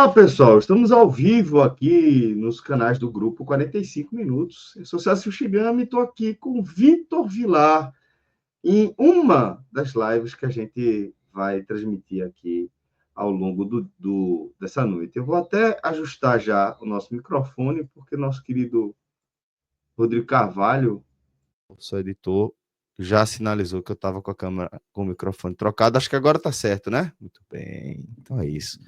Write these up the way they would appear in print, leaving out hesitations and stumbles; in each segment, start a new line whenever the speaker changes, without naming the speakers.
Olá, pessoal. Estamos ao vivo aqui nos canais do Grupo 45 Minutos. Eu sou Celso Shigami e estou aqui com Vitor Vilar em uma das lives que a gente vai transmitir aqui ao longo dessa noite. Eu vou até ajustar já o nosso microfone, porque nosso querido Rodrigo Carvalho, nosso editor, já sinalizou que eu estava com a câmera, com o microfone trocado. Acho que agora está certo, né? Muito bem. Então é isso.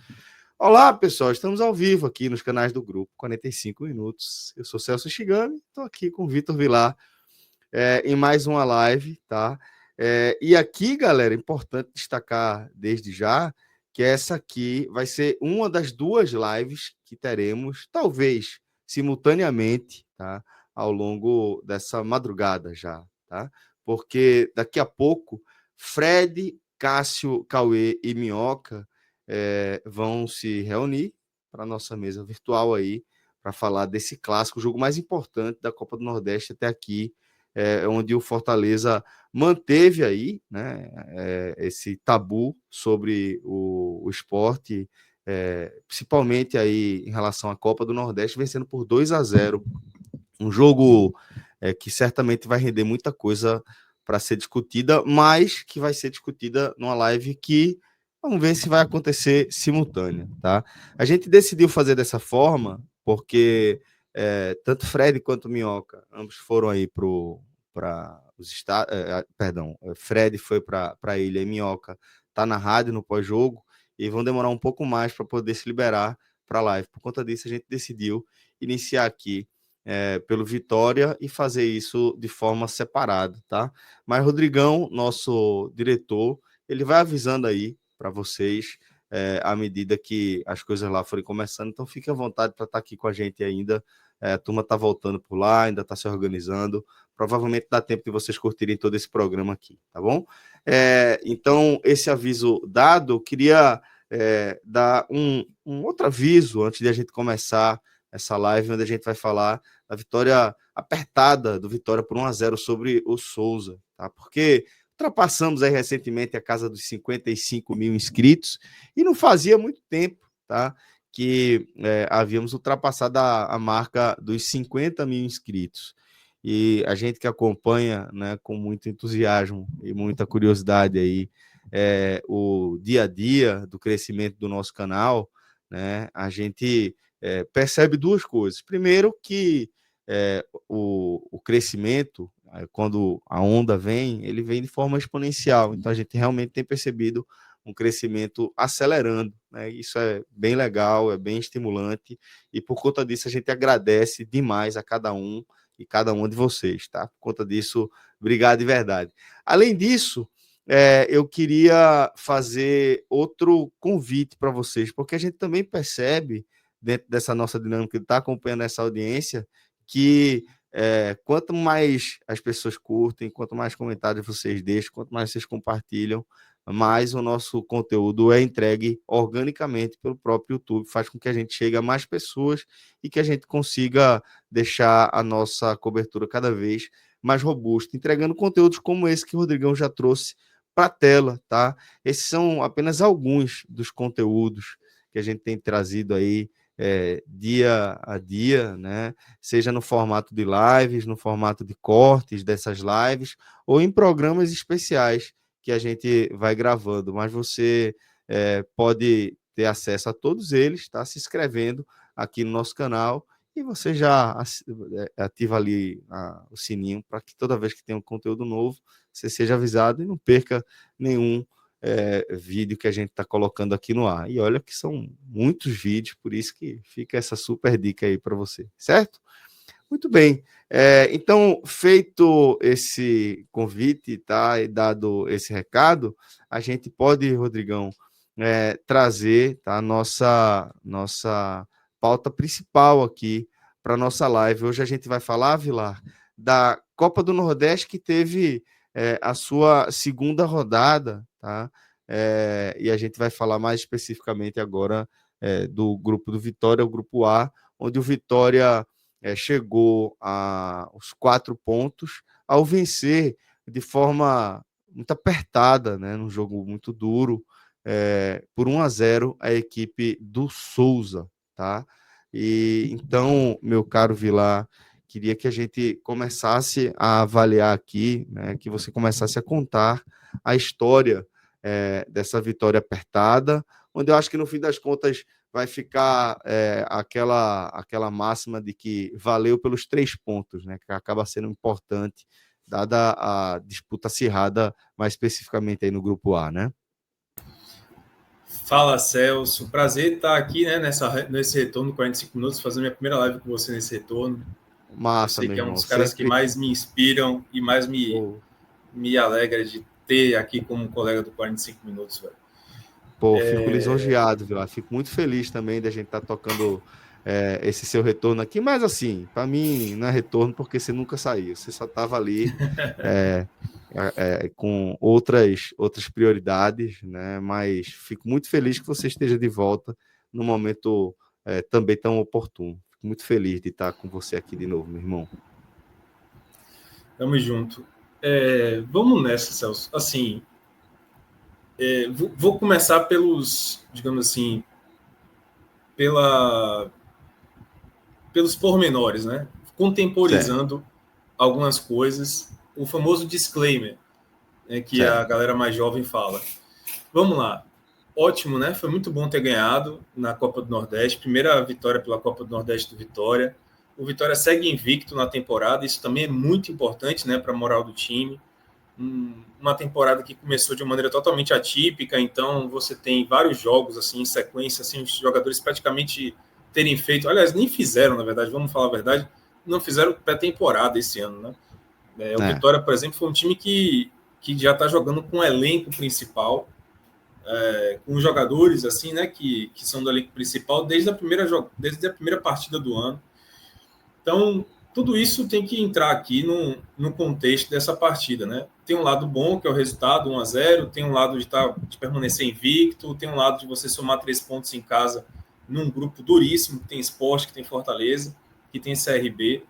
Olá, pessoal, estamos ao vivo aqui nos canais do Grupo 45 Minutos. Eu sou Celso Shigami, estou aqui com o Vitor Vilar em mais uma live, tá? E aqui, galera, é importante destacar desde já que essa aqui vai ser uma das duas lives que teremos, talvez simultaneamente, tá? Ao longo dessa madrugada já, tá? Porque daqui a pouco, Fred, Cássio, Cauê e Minhoca vão se reunir para a nossa mesa virtual aí, para falar desse clássico, o jogo mais importante da Copa do Nordeste até aqui, onde o Fortaleza manteve aí, né, esse tabu sobre o esporte, principalmente aí em relação à Copa do Nordeste, vencendo por 2-0. Um jogo que certamente vai render muita coisa para ser discutida, mas que vai ser discutida numa live que vamos ver se vai acontecer simultânea, tá? A gente decidiu fazer dessa forma porque tanto Fred quanto Minhoca, ambos foram aí para os estados, perdão, Fred foi para a ilha e Minhoca tá na rádio no pós-jogo e vão demorar um pouco mais para poder se liberar para a live. Por conta disso, a gente decidiu iniciar aqui pelo Vitória e fazer isso de forma separada, tá? Mas Rodrigão, nosso diretor, ele vai avisando aí para vocês à medida que as coisas lá forem começando, então fique à vontade para estar aqui com a gente ainda. A turma está voltando por lá, ainda está se organizando. Provavelmente dá tempo de vocês curtirem todo esse programa aqui, tá bom? Então, esse aviso dado, eu queria dar um outro aviso antes de a gente começar essa live, onde a gente vai falar da vitória apertada do Vitória por 1-0 sobre o Souza, tá? Porque ultrapassamos aí recentemente a casa dos 55 mil inscritos e não fazia muito tempo, tá? Que havíamos ultrapassado a marca dos 50 mil inscritos. E a gente que acompanha, né, com muito entusiasmo e muita curiosidade aí o dia a dia do crescimento do nosso canal, né, a gente percebe duas coisas. Primeiro, que o crescimento, quando a onda vem, ele vem de forma exponencial. Então, a gente realmente tem percebido um crescimento acelerando, né? Isso é bem legal, é bem estimulante, e por conta disso a gente agradece demais a cada um e cada uma de vocês, tá? Por conta disso, obrigado de verdade. Além disso, eu queria fazer outro convite para vocês, porque a gente também percebe, dentro dessa nossa dinâmica de estar acompanhando essa audiência, que quanto mais as pessoas curtem, quanto mais comentários vocês deixam, quanto mais vocês compartilham, mais o nosso conteúdo é entregue organicamente pelo próprio YouTube, faz com que a gente chegue a mais pessoas e que a gente consiga deixar a nossa cobertura cada vez mais robusta, entregando conteúdos como esse que o Rodrigão já trouxe para a tela, tá? Esses são apenas alguns dos conteúdos que a gente tem trazido aí dia a dia, né? Seja no formato de lives, no formato de cortes dessas lives, ou em programas especiais que a gente vai gravando, mas você pode ter acesso a todos eles, tá? Se inscrevendo aqui no nosso canal e você já ativa ali o sininho para que toda vez que tem um conteúdo novo, você seja avisado e não perca nenhum vídeo que a gente está colocando aqui no ar. E olha que são muitos vídeos, por isso que fica essa super dica aí para você, certo? Muito bem. Então, feito esse convite, tá, e dado esse recado, a gente pode, Rodrigão, trazer, tá, a nossa pauta principal aqui para a nossa live. Hoje a gente vai falar, Vilar, da Copa do Nordeste, que teve a sua segunda rodada, tá? E a gente vai falar mais especificamente agora do grupo do Vitória, o grupo A, onde o Vitória chegou aos 4 pontos ao vencer de forma muito apertada, né, num jogo muito duro, por 1-0 a equipe do Souza, tá? E então, meu caro Vilar, queria que a gente começasse a avaliar aqui, né, que você começasse a contar a história dessa vitória apertada, onde eu acho que no fim das contas vai ficar aquela máxima de que valeu pelos 3 pontos, né, que acaba sendo importante, dada a disputa acirrada, mais especificamente aí no Grupo A, né?
Fala, Celso. Prazer estar aqui, né, nesse retorno, 45 minutos, fazendo minha primeira live com você nesse retorno. Eu
Massa,
sei
meu
que é um
irmão.
dos caras que
Sempre.
mais me inspiram e mais me alegra de ter aqui como colega do 45 minutos, velho.
Pô, fico lisonjeado, viu? Fico muito feliz também de a gente estar tocando esse seu retorno aqui, mas assim, para mim não é retorno porque você nunca saiu, você só estava ali com outras prioridades, né? Mas fico muito feliz que você esteja de volta num momento também tão oportuno. Fico muito feliz de estar com você aqui de novo, meu irmão.
Tamo junto. Vamos nessa, Celso. Assim, vou começar pelos, digamos assim, pelos pormenores, né?
Certo,
Contemporizando algumas coisas, o famoso disclaimer, né, que a
certo.
galera mais jovem fala. Vamos lá. Ótimo, né? Foi muito bom ter ganhado na Copa do Nordeste. Primeira vitória pela Copa do Nordeste do Vitória. O Vitória segue invicto na temporada. Isso também é muito importante, né, para a moral do time. Uma temporada que começou de uma maneira totalmente atípica. Então, você tem vários jogos assim em sequência, assim, os jogadores praticamente terem feito. Aliás, nem fizeram, na verdade, vamos falar a verdade, não fizeram pré-temporada esse ano, né? O Vitória, por exemplo, foi um time que já está jogando com o elenco principal, com jogadores assim, né, que são do elenco principal desde a primeira partida do ano. Então, tudo isso tem que entrar aqui no contexto dessa partida, né? Tem um lado bom, que é o resultado 1-0, tem um lado de permanecer invicto, tem um lado de você somar 3 pontos em casa num grupo duríssimo, que tem Sport, que tem Fortaleza, que tem CRB.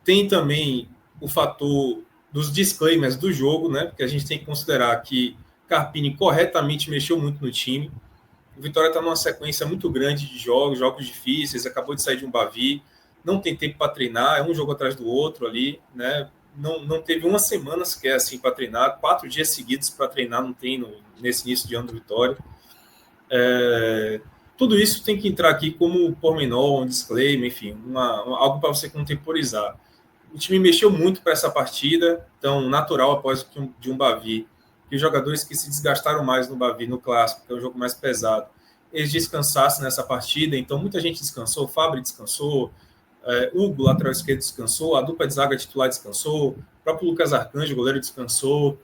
Tem também o fator dos disclaimers do jogo, né? Porque a gente tem que considerar que Carpini corretamente mexeu muito no time. O Vitória está numa sequência muito grande de jogos difíceis, acabou de sair de um Bavi, não tem tempo para treinar, é um jogo atrás do outro ali, né? Não teve uma semana sequer assim para treinar, 4 dias seguidos para treinar não tem nesse início de ano do Vitória. Tudo isso tem que entrar aqui como pormenor, um disclaimer, enfim, algo para você contemporizar. O time mexeu muito para essa partida, então natural após de um Bavi, que os jogadores que se desgastaram mais no Bavi, no Clássico, que é o jogo mais pesado, eles descansassem nessa partida, então muita gente descansou, o Fábio descansou, Hugo, lateral esquerdo, descansou, a dupla de zaga titular descansou, o próprio Lucas Arcanjo, goleiro, descansou,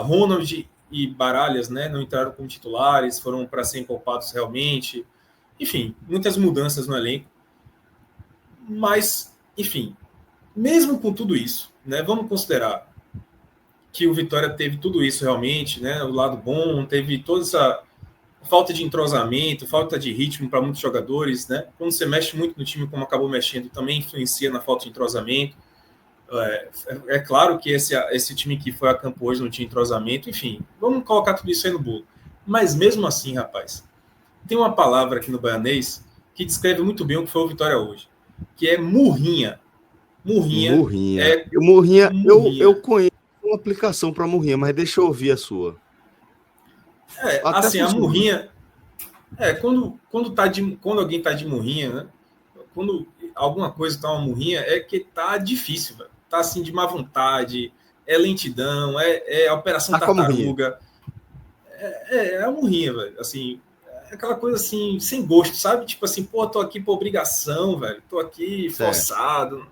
Ronald e Baralhas, né, não entraram como titulares, foram para serem poupados realmente, enfim, muitas mudanças no elenco, mas, enfim, mesmo com tudo isso, né, vamos considerar que o Vitória teve tudo isso realmente, né, o lado bom, teve toda essa falta de entrosamento, falta de ritmo para muitos jogadores, né? Quando você mexe muito no time, como acabou mexendo, também influencia na falta de entrosamento. É claro que esse time que foi a campo hoje não tinha entrosamento, enfim, vamos colocar tudo isso aí no bolo. Mas mesmo assim, rapaz, tem uma palavra aqui no baianês que descreve muito bem o que foi o Vitória hoje, que é murrinha. Murrinha
Murrinha.
é
Murrinha, eu
murrinha.
conheço uma aplicação para Murrinha, mas deixa eu ouvir a sua. Até
Assim, a
funciona.
murrinha quando alguém tá de murrinha, né? Quando alguma coisa tá uma murrinha, é que tá difícil, velho. Tá assim de má vontade, é lentidão, é a operação
Tá com a Murrinha.
tartaruga. É a murrinha, velho. Assim, é aquela coisa assim, sem gosto, sabe? Tipo assim, pô, tô aqui por obrigação, velho. Tô aqui
Certo.
forçado.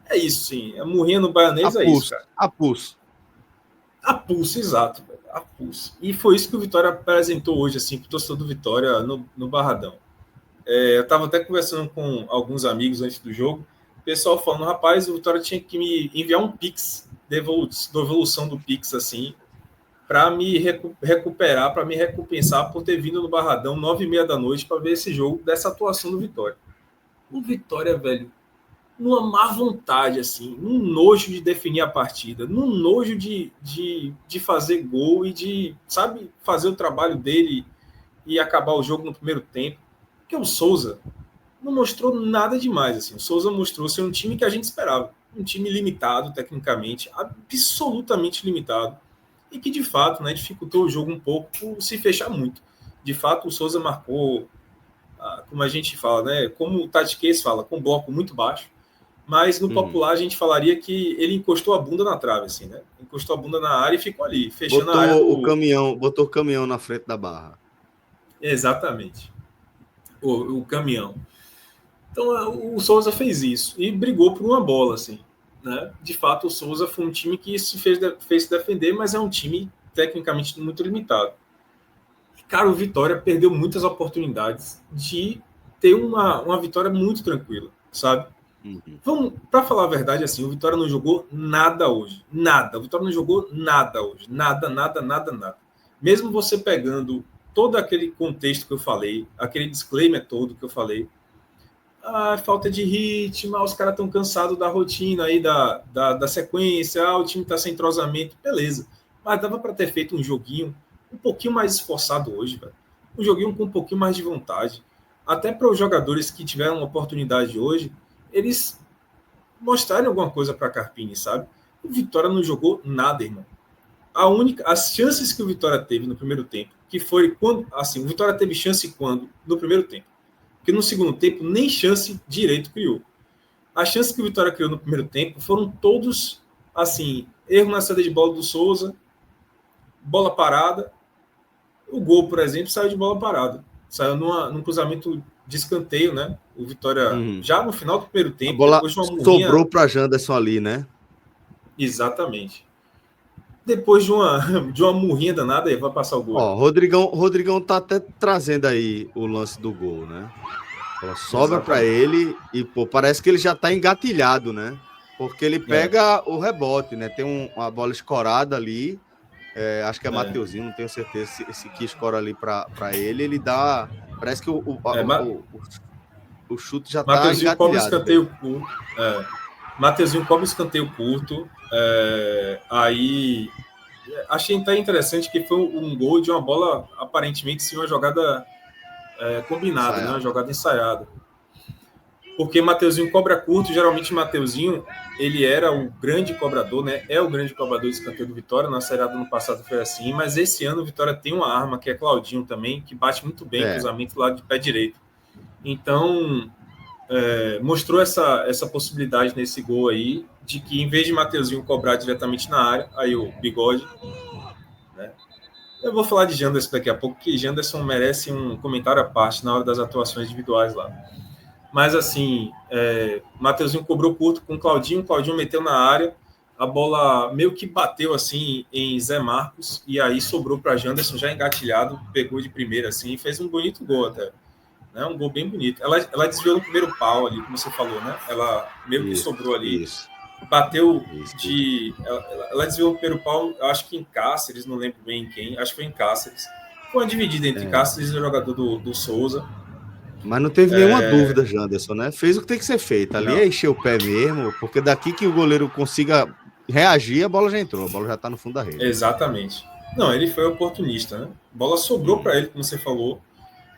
É isso, sim. A murrinha no baianês é isso, cara.
A pulso.
A pulso, exato, velho. A pulso. E foi isso que o Vitória apresentou hoje, assim, pro torcedor do Vitória no Barradão. Eu estava até conversando com alguns amigos antes do jogo, o pessoal falando, rapaz, o Vitória tinha que me enviar um Pix da evolução do Pix, assim, para me recuperar, para me recompensar por ter vindo no Barradão 9h30 da noite para ver esse jogo dessa atuação do Vitória. O Vitória, velho, numa má vontade, assim, num nojo de definir a partida, num nojo de fazer gol e de, sabe, fazer o trabalho dele e acabar o jogo no primeiro tempo. Porque o Souza não mostrou nada demais, assim. O Souza mostrou ser um time que a gente esperava. Um time limitado, tecnicamente, absolutamente limitado. E que, de fato, né, dificultou o jogo um pouco por se fechar muito. De fato, o Souza marcou, como a gente fala, né, como o Tatiquês fala, com um bloco muito baixo. Mas no popular a gente falaria que ele encostou a bunda na trave, assim, né? Encostou a bunda na área e ficou ali, fechando a área do...
Botou o caminhão na frente da barra.
Exatamente. O caminhão. Então o Souza fez isso e brigou por uma bola, assim, né? De fato, o Souza foi um time que se fez se defender, mas é um time tecnicamente muito limitado. E, cara, o Vitória perdeu muitas oportunidades de ter uma vitória muito tranquila, sabe? Vamos, para falar a verdade, assim, o Vitória não jogou nada hoje. Nada. O Vitória não jogou nada hoje. Nada, nada, nada, nada. Mesmo você pegando todo aquele contexto que eu falei, aquele disclaimer todo que eu falei, falta de ritmo, os caras estão cansados da rotina aí, da sequência, o time está sem entrosamento, beleza. Mas dava para ter feito um joguinho um pouquinho mais esforçado hoje, velho. Um joguinho com um pouquinho mais de vontade. Até para os jogadores que tiveram oportunidade hoje, eles mostrarem alguma coisa para Carpini, sabe? O Vitória não jogou nada, irmão. As chances que o Vitória teve no primeiro tempo, que foi quando, assim, o Vitória teve chance quando? No primeiro tempo. Porque no segundo tempo nem chance direito criou. As chances que o Vitória criou no primeiro tempo foram todos, assim, erro na saída de bola do Souza, bola parada. O gol, por exemplo, saiu de bola parada. Saiu num cruzamento de escanteio, né? O Vitória, já no final do primeiro tempo,
a bola
depois de uma
murrinha... sobrou para Janderson ali, né?
Exatamente. Depois de uma murrinha danada, aí vai passar o gol.
Ó, Rodrigão tá até trazendo aí o lance do gol, né? Ela sobra para ele e, pô, parece que ele já tá engatilhado, né? Porque ele pega o rebote, né? Tem uma bola escorada ali. Acho que é Mateuzinho, não tenho certeza se que escora ali para ele dá. Parece que o chute já tá engatilhado.
Cobre escanteio curto. Mateuzinho cobre escanteio curto. Aí achei até interessante que foi um gol de uma bola, aparentemente, sim, uma jogada combinada, né? Uma jogada ensaiada. Porque Mateuzinho cobra curto, geralmente Mateuzinho, ele era o grande cobrador, né? É o grande cobrador de escanteio do Vitória, na Série A do ano passado foi assim, mas esse ano o Vitória tem uma arma, que é Claudinho também, que bate muito bem cruzamento lá de pé direito. Então, mostrou essa possibilidade nesse gol aí, de que em vez de Mateuzinho cobrar diretamente na área, aí o Bigode, né? Eu vou falar de Janderson daqui a pouco, que Janderson merece um comentário à parte na hora das atuações individuais lá. Mas assim, Mateuzinho cobrou curto com o Claudinho meteu na área, a bola meio que bateu assim em Zé Marcos, e aí sobrou para Janderson já engatilhado, pegou de primeira assim, e fez um bonito gol até. Né? Um gol bem bonito. Ela desviou no primeiro pau ali, como você falou, né? Ela meio que sobrou ali. Bateu de... Ela desviou no primeiro pau, acho que em Cáceres, não lembro bem em quem, acho que foi em Cáceres. Foi uma dividida entre Cáceres e o jogador do Souza.
Mas não teve nenhuma dúvida, Janderson, né? Fez o que tem que ser feito. Ali é encher o pé mesmo, porque daqui que o goleiro consiga reagir, a bola já entrou, a bola já tá no fundo da rede.
Exatamente. Não, ele foi oportunista, né? A bola sobrou para ele, como você falou,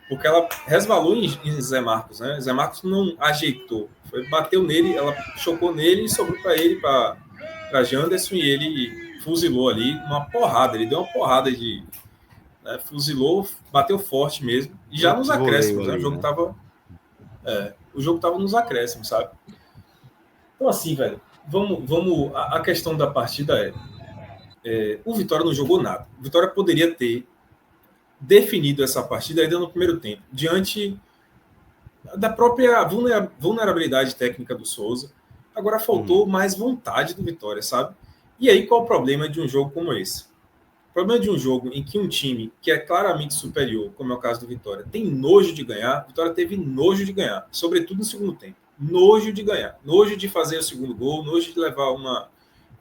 porque ela resvalou em Zé Marcos, né? Zé Marcos não ajeitou. Bateu nele, ela chocou nele e sobrou para ele, para Janderson, e ele fuzilou ali uma porrada. Ele deu uma porrada de... Né, fuzilou, bateu forte mesmo. E já nos acréscimos, né? O jogo tava nos acréscimos, sabe? Então, assim, velho, vamos a questão da partida o Vitória não jogou nada. O Vitória poderia ter definido essa partida ainda no primeiro tempo, diante da própria vulnerabilidade técnica do Souza. Agora faltou mais vontade do Vitória, sabe? E aí qual o problema de um jogo como esse? O problema de um jogo em que um time que é claramente superior, como é o caso do Vitória, tem nojo de ganhar, a Vitória teve nojo de ganhar, sobretudo no segundo tempo. Nojo de ganhar, nojo de fazer o segundo gol, nojo de levar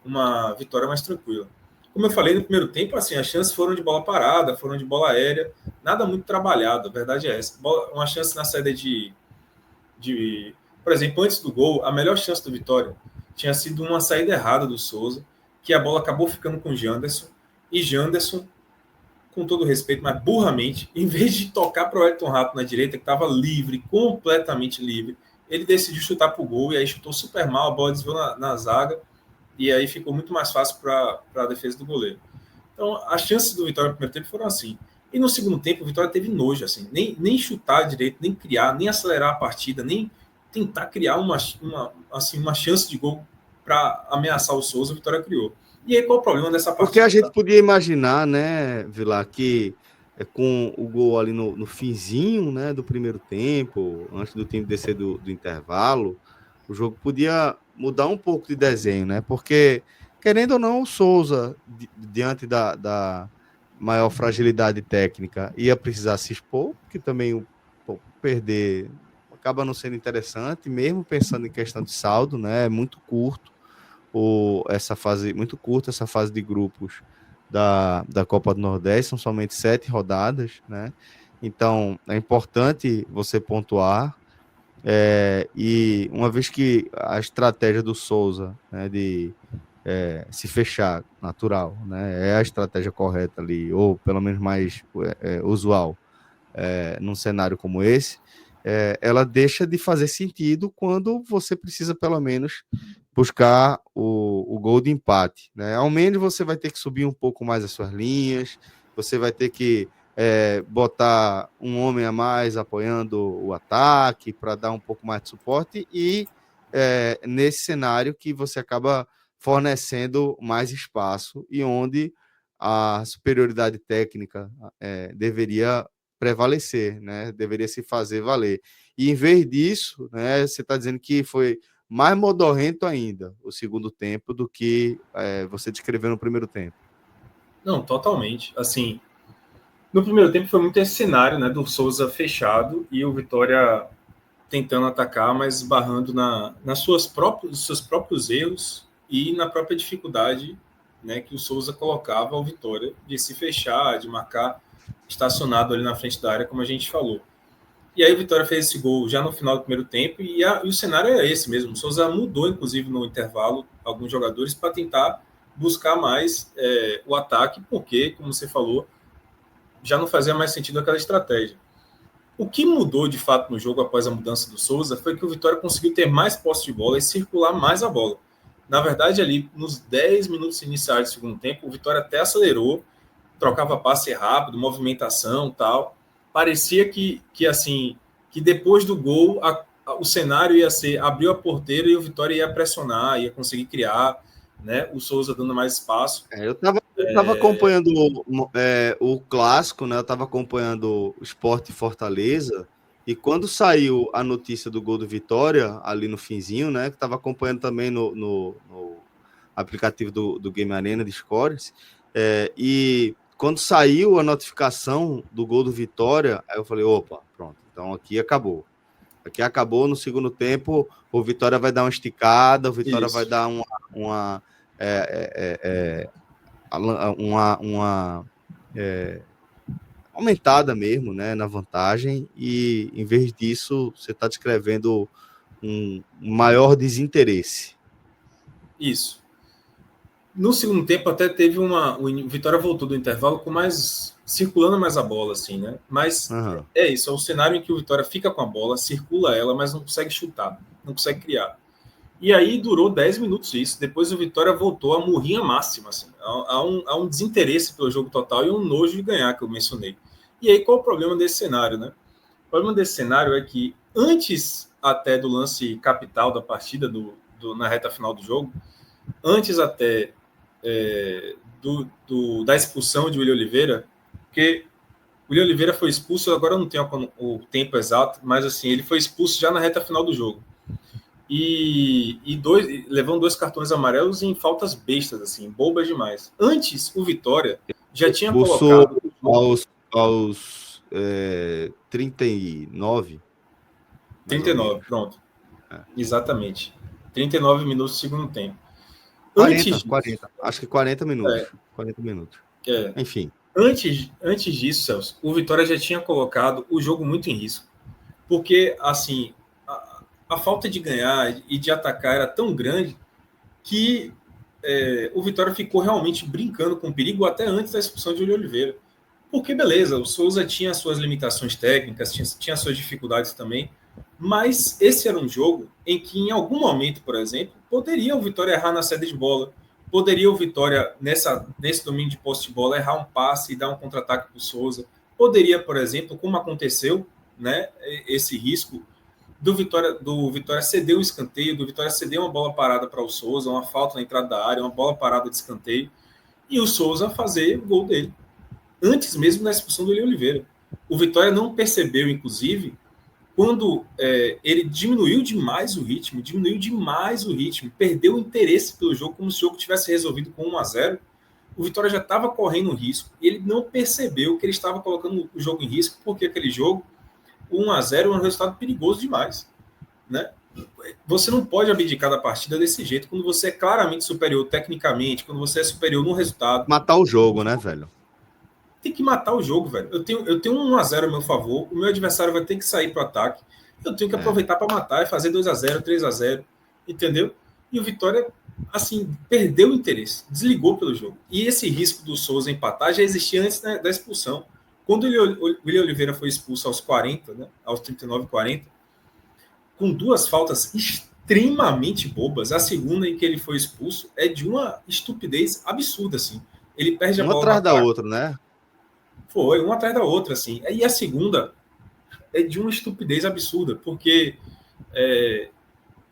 uma vitória mais tranquila. Como eu falei no primeiro tempo, assim, as chances foram de bola parada, foram de bola aérea, nada muito trabalhado, a verdade é essa. Uma chance na saída Por exemplo, antes do gol, a melhor chance do Vitória tinha sido uma saída errada do Souza, que a bola acabou ficando com o Janderson, e Janderson, com todo respeito, mas burramente, em vez de tocar para o Elton Rato na direita, que estava livre, completamente livre, ele decidiu chutar para o gol, e aí chutou super mal, a bola desviou na zaga, e aí ficou muito mais fácil para a defesa do goleiro. Então, as chances do Vitória no primeiro tempo foram assim. E no segundo tempo, o Vitória teve nojo, assim, nem chutar direito, nem criar, nem acelerar a partida, nem tentar criar uma chance de gol para ameaçar o Souza, o Vitória criou. E aí, qual o problema dessa partida?
Porque a gente podia imaginar, né, Vilar, que com o gol ali no finzinho, né, do primeiro tempo, antes do time descer do intervalo, o jogo podia mudar um pouco de desenho, né? Porque, querendo ou não, o Souza, diante da maior fragilidade técnica, ia precisar se expor, que também perder acaba não sendo interessante, mesmo pensando em questão de saldo, né? É muito curto. Essa fase de grupos da Copa do Nordeste, são somente 7 rodadas, né? Então é importante você pontuar, e uma vez que a estratégia do Souza, né, de se fechar, natural, né, é a estratégia correta ali, ou pelo menos mais usual num cenário como esse, ela deixa de fazer sentido quando você precisa pelo menos buscar o gol de empate, né? Ao menos você vai ter que subir um pouco mais as suas linhas, você vai ter que botar um homem a mais apoiando o ataque para dar um pouco mais de suporte, e nesse cenário que você acaba fornecendo mais espaço e onde a superioridade técnica deveria prevalecer, né? Deveria se fazer valer. E em vez disso, né, você está dizendo que foi mais modorrento ainda o segundo tempo do que você descreveu no primeiro tempo.
Não, totalmente. Assim, no primeiro tempo foi muito esse cenário, né, do Souza fechado e o Vitória tentando atacar, mas esbarrando nos seus próprios erros e na própria dificuldade, né, que o Souza colocava ao Vitória de se fechar, de marcar estacionado ali na frente da área, como a gente falou. E aí o Vitória fez esse gol já no final do primeiro tempo e o cenário é esse mesmo. O Souza mudou, inclusive, no intervalo, alguns jogadores para tentar buscar mais o ataque, porque, como você falou, já não fazia mais sentido aquela estratégia. O que mudou, de fato, no jogo após a mudança do Souza foi que o Vitória conseguiu ter mais posse de bola e circular mais a bola. Na verdade, ali, nos 10 minutos iniciais do segundo tempo, o Vitória até acelerou, trocava passe rápido, movimentação, tal. Parecia que depois do gol o cenário ia ser abriu a porteira e o Vitória ia pressionar, ia conseguir criar, né? O Souza dando mais espaço.
Eu estava acompanhando o clássico, né? Eu estava acompanhando o Sport Fortaleza, e quando saiu a notícia do gol do Vitória ali no finzinho, né? Que estava acompanhando também no aplicativo do Game Arena de Scores, e quando saiu a notificação do gol do Vitória, aí eu falei, opa, pronto, então aqui acabou. Aqui acabou. No segundo tempo, o Vitória vai dar uma esticada, o Vitória vai dar uma aumentada mesmo, né, na vantagem, e em vez disso, você está descrevendo um maior desinteresse.
Isso. No segundo tempo até teve o Vitória voltou do intervalo com circulando mais a bola, assim, né? Mas é isso, é um cenário em que o Vitória fica com a bola, circula ela, mas não consegue chutar, não consegue criar. E aí durou 10 minutos isso. Depois o Vitória voltou à murrinha máxima, assim. Há um desinteresse pelo jogo total e um nojo de ganhar, que eu mencionei. E aí qual o problema desse cenário, né? O problema desse cenário é que antes até do lance capital da partida, na reta final do jogo, antes até da expulsão de William Oliveira, porque o William Oliveira foi expulso, agora eu não tenho o tempo exato, mas assim, ele foi expulso já na reta final do jogo. E levando 2 cartões amarelos em faltas bestas, assim, bobas demais. Antes, o Vitória já tinha colocado...
Aos 39.
39, pronto. Exatamente. 39 minutos do segundo tempo.
40, acho que 40 minutos. 40 minutos. Enfim.
Antes disso, Celso, o Vitória já tinha colocado o jogo muito em risco. Porque, assim, a falta de ganhar e de atacar era tão grande que o Vitória ficou realmente brincando com perigo até antes da expulsão de William Oliveira. Porque, beleza, o Souza tinha suas limitações técnicas, tinha suas dificuldades também, mas esse era um jogo em que, em algum momento, por exemplo, poderia o Vitória errar na saída de bola, poderia o Vitória, nesse domínio de posse de bola, errar um passe e dar um contra-ataque para o Souza, poderia, por exemplo, como aconteceu, né, esse risco do Vitória ceder o escanteio, do Vitória ceder uma bola parada para o Souza, uma falta na entrada da área, uma bola parada de escanteio, e o Souza fazer o gol dele, antes mesmo da expulsão do William Oliveira. O Vitória não percebeu, inclusive, quando ele diminuiu demais o ritmo, perdeu o interesse pelo jogo, como se o jogo tivesse resolvido com 1-0, o Vitória já estava correndo um risco, e ele não percebeu que ele estava colocando o jogo em risco, porque aquele jogo, 1-0, é um resultado perigoso demais, né? Você não pode abdicar da partida desse jeito, quando você é claramente superior tecnicamente, quando você é superior no resultado.
Matar o jogo, né, velho?
Tem que matar o jogo, velho. Eu tenho 1-0 a meu favor, o meu adversário vai ter que sair para o ataque, eu tenho que aproveitar para matar e fazer 2-0, 3-0, entendeu? E o Vitória, assim, perdeu o interesse, desligou pelo jogo. E esse risco do Souza empatar já existia antes, né, da expulsão. Quando o William Oliveira foi expulso aos 40, né, aos 39 e 40, com duas faltas extremamente bobas, a segunda em que ele foi expulso é de uma estupidez absurda, assim. Ele perde a bola
atrás da outra, né?
Foi, uma atrás da outra, assim. E a segunda é de uma estupidez absurda, porque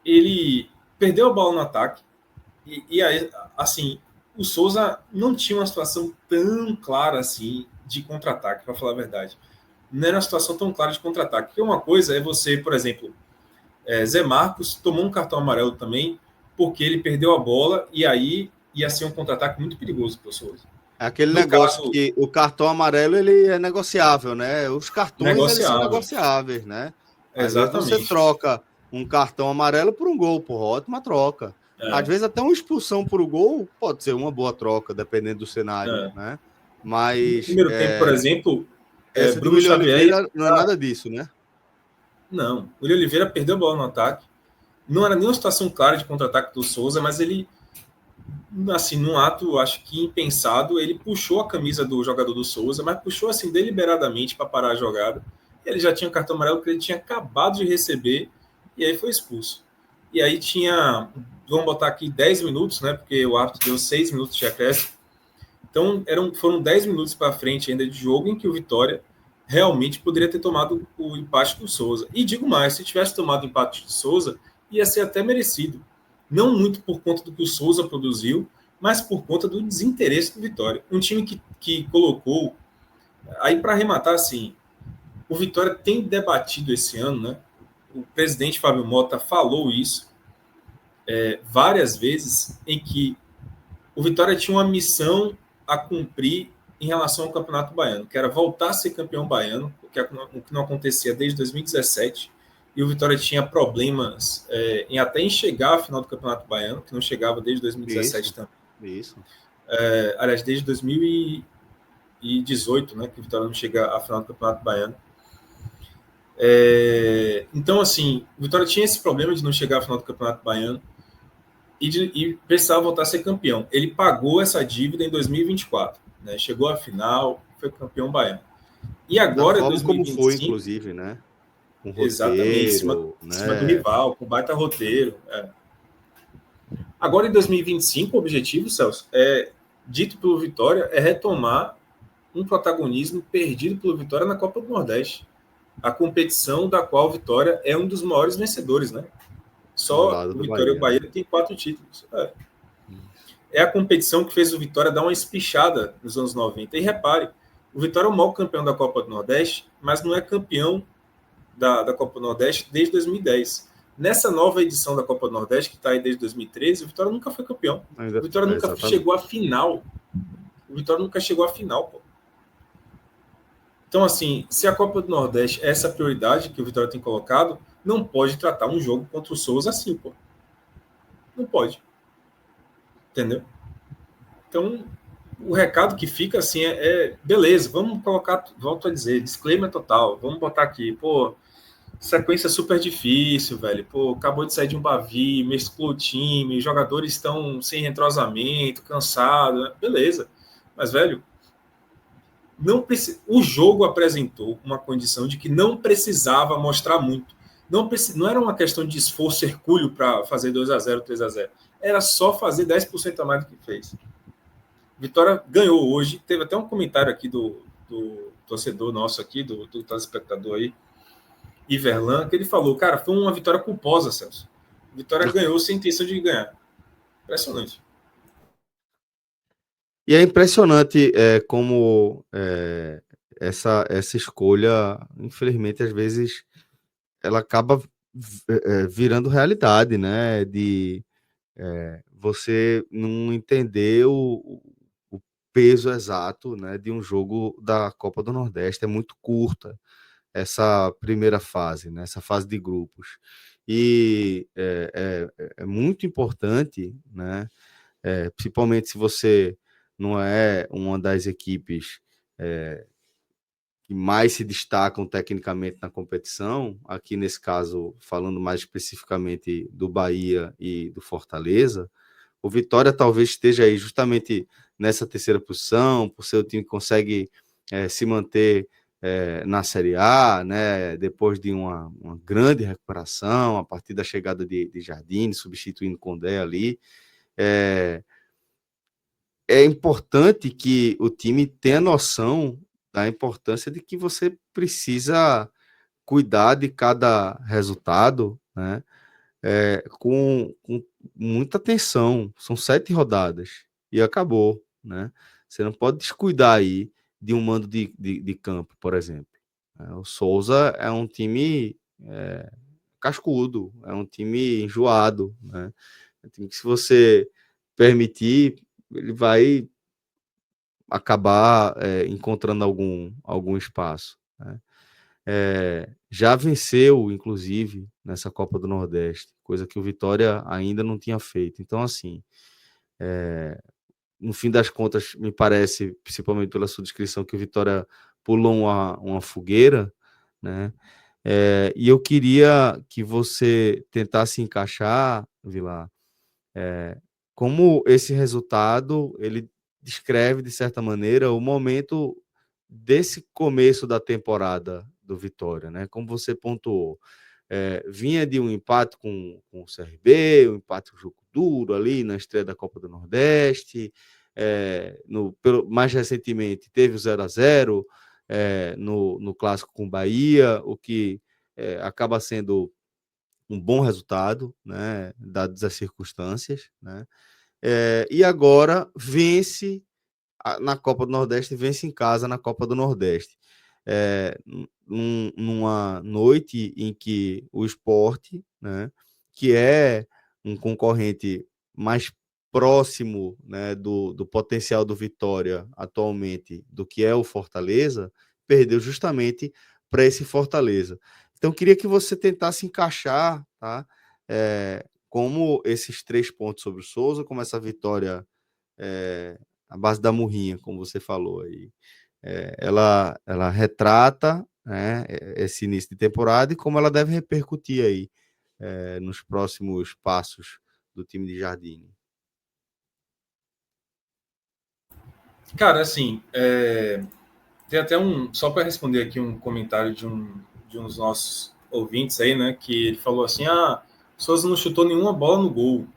ele perdeu a bola no ataque e aí, assim, o Souza não tinha uma situação tão clara assim de contra-ataque, para falar a verdade. Não era uma situação tão clara de contra-ataque. Porque uma coisa é você, por exemplo, Zé Marcos tomou um cartão amarelo também, porque ele perdeu a bola e aí ia ser um contra-ataque muito perigoso para o Souza.
É aquele negócio que o cartão amarelo ele é negociável, né? Os cartões eles são negociáveis, né? Às vezes você troca um cartão amarelo por um gol, por ótima troca. Às vezes até uma expulsão por um gol pode ser uma boa troca, dependendo do cenário, né? Mas...
No primeiro tempo, por exemplo,
Bruno Xavier não é nada disso, né?
Não. O William Oliveira perdeu a bola no ataque. Não era nenhuma situação clara de contra-ataque do Souza, mas ele, assim, num ato, acho que impensado, ele puxou a camisa do jogador do Souza, mas puxou, assim, deliberadamente para parar a jogada. Ele já tinha um cartão amarelo que ele tinha acabado de receber e aí foi expulso. E aí tinha... Vamos botar aqui 10 minutos, né? Porque o árbitro deu 6 minutos de acréscimo. Então, foram 10 minutos para frente ainda de jogo em que o Vitória realmente poderia ter tomado o empate do Souza. E digo mais, se tivesse tomado o empate do Souza, ia ser até merecido. Não muito por conta do que o Souza produziu, mas por conta do desinteresse do Vitória. Um time que colocou... Aí, para arrematar, assim, o Vitória tem debatido esse ano, né? O presidente Fábio Mota falou isso várias vezes, em que o Vitória tinha uma missão a cumprir em relação ao Campeonato Baiano, que era voltar a ser campeão baiano, o que não acontecia desde 2017, e o Vitória tinha problemas em até chegar à final do Campeonato Baiano, que não chegava desde 2017 também.
Isso.
Aliás, desde 2018, né, que o Vitória não chega à final do Campeonato Baiano. Então, assim, o Vitória tinha esse problema de não chegar à final do Campeonato Baiano e precisava voltar a ser campeão. Ele pagou essa dívida em 2024, né? Chegou à final, foi campeão baiano. E agora, 2025,
como foi, inclusive, né?
Com roteiro, exatamente, em cima do rival, com baita roteiro. Agora, em 2025, o objetivo, Celso, dito pelo Vitória, é retomar um protagonismo perdido pelo Vitória na Copa do Nordeste. A competição da qual o Vitória é um dos maiores vencedores, né? Só o Vitória e o Bahia tem 4 títulos. É a competição que fez o Vitória dar uma espichada nos anos 90. E repare, o Vitória é o maior campeão da Copa do Nordeste, mas não é campeão da Copa do Nordeste desde 2010. Nessa nova edição da Copa do Nordeste, que está aí desde 2013, o Vitória nunca foi campeão. O Vitória nunca chegou à final. O Vitória nunca chegou à final, pô. Então, assim, se a Copa do Nordeste é essa prioridade que o Vitória tem colocado, não pode tratar um jogo contra o Souza assim, pô. Não pode. Entendeu? Então, o recado que fica assim beleza, vamos colocar, volto a dizer, disclaimer total, vamos botar aqui, pô, Sequência super difícil, velho. Pô, acabou de sair de um Bavi, mesclou o time, os jogadores estão sem entrosamento, cansados, né? Beleza. Mas, velho, o jogo apresentou uma condição de que não precisava mostrar muito. Não era uma questão de esforço hercúleo para fazer 2-0, 3-0. Era só fazer 10% a mais do que fez. Vitória ganhou hoje. Teve até um comentário aqui do torcedor nosso aqui, do telespectador aí, Iverlan, que ele falou, cara, foi uma vitória culposa, Celso. Vitória ganhou sem intenção de ganhar. Impressionante.
E é impressionante como essa escolha, infelizmente, às vezes, ela acaba virando realidade, né? De você não entender o peso exato, né, de um jogo da Copa do Nordeste. É muito curta essa primeira fase, né? Essa fase de grupos. E é muito importante, né? Principalmente se você não é uma das equipes que mais se destacam tecnicamente na competição, aqui nesse caso, falando mais especificamente do Bahia e do Fortaleza, o Vitória talvez esteja aí justamente nessa terceira posição, por ser o time que consegue se manter na Série A, né, depois de uma grande recuperação, a partir da chegada de Jardine, substituindo Condé ali. É importante que o time tenha noção da importância de que você precisa cuidar de cada resultado, né, com muita atenção. São 7 rodadas e acabou, né? Você não pode descuidar aí de um mando de campo, por exemplo. O Souza é um time cascudo, é um time enjoado, né? É um time que, se você permitir, ele vai acabar encontrando algum espaço, né? Já venceu, inclusive, nessa Copa do Nordeste, coisa que o Vitória ainda não tinha feito. Então, assim, no fim das contas, me parece, principalmente pela sua descrição, que o Vitória pulou uma fogueira, né? E eu queria que você tentasse encaixar, Vilar, como esse resultado ele descreve, de certa maneira, o momento desse começo da temporada do Vitória, né? Como você pontuou, vinha de um empate com o CRB, um empate com o jogo duro ali na estreia da Copa do Nordeste, mais recentemente teve o 0-0 no clássico com o Bahia, o que acaba sendo um bom resultado, né, dadas as circunstâncias, né? E agora vence na Copa do Nordeste, vence em casa na Copa do Nordeste. Numa noite em que o Sport, né, que é um concorrente mais próximo, né, do potencial do Vitória atualmente do que é o Fortaleza, perdeu justamente para esse Fortaleza. Então, eu queria que você tentasse encaixar, tá, como esses 3 pontos sobre o Souza, como essa vitória a base da murrinha, como você falou aí, ela retrata, né, esse início de temporada e como ela deve repercutir aí nos próximos passos do time de Jardine.
Cara, assim, tem até só para responder aqui um comentário de um dos nossos ouvintes aí, né, que ele falou assim, o Souza não chutou nenhuma bola no gol.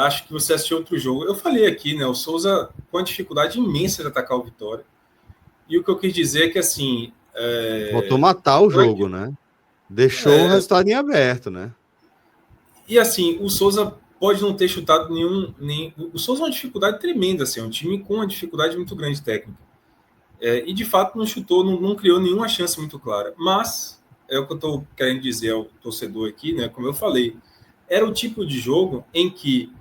Acho que você assistiu outro jogo. Eu falei aqui, né, o Souza com a dificuldade imensa de atacar o Vitória. E o que eu quis dizer é que, assim...
Voltou matar o jogo, né? Deixou o resultado em aberto, né?
E, assim, o Souza pode não ter chutado o Souza é uma dificuldade tremenda, assim, é um time com uma dificuldade muito grande técnica. E, de fato, não chutou, não criou nenhuma chance muito clara. Mas, é o que eu estou querendo dizer ao torcedor aqui, né? Como eu falei, era o tipo de jogo em que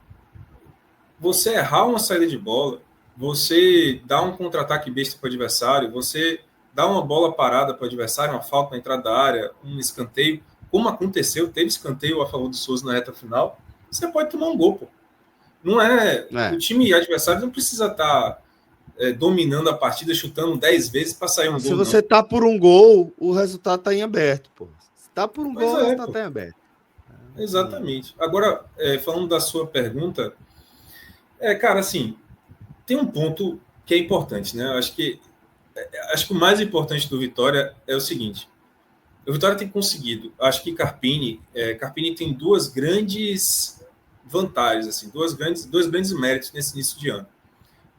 você errar uma saída de bola, você dá um contra-ataque besta para o adversário, você dá uma bola parada para o adversário, uma falta na entrada da área, um escanteio, como aconteceu, teve escanteio a favor do Souza na reta final, você pode tomar um gol, pô. Não o time adversário não precisa estar dominando a partida, chutando 10 vezes para sair um gol.
Se você tá por um gol, o resultado tá em aberto, pô. Tá por um
Pois
gol,
é,
tá
pô.
até aberto.
Exatamente. Agora, falando da sua pergunta, cara, assim, tem um ponto que é importante, né? Acho que o mais importante do Vitória é o seguinte: o Vitória tem conseguido, acho que Carpini tem duas grandes vantagens, assim, dois grandes méritos nesse início de ano.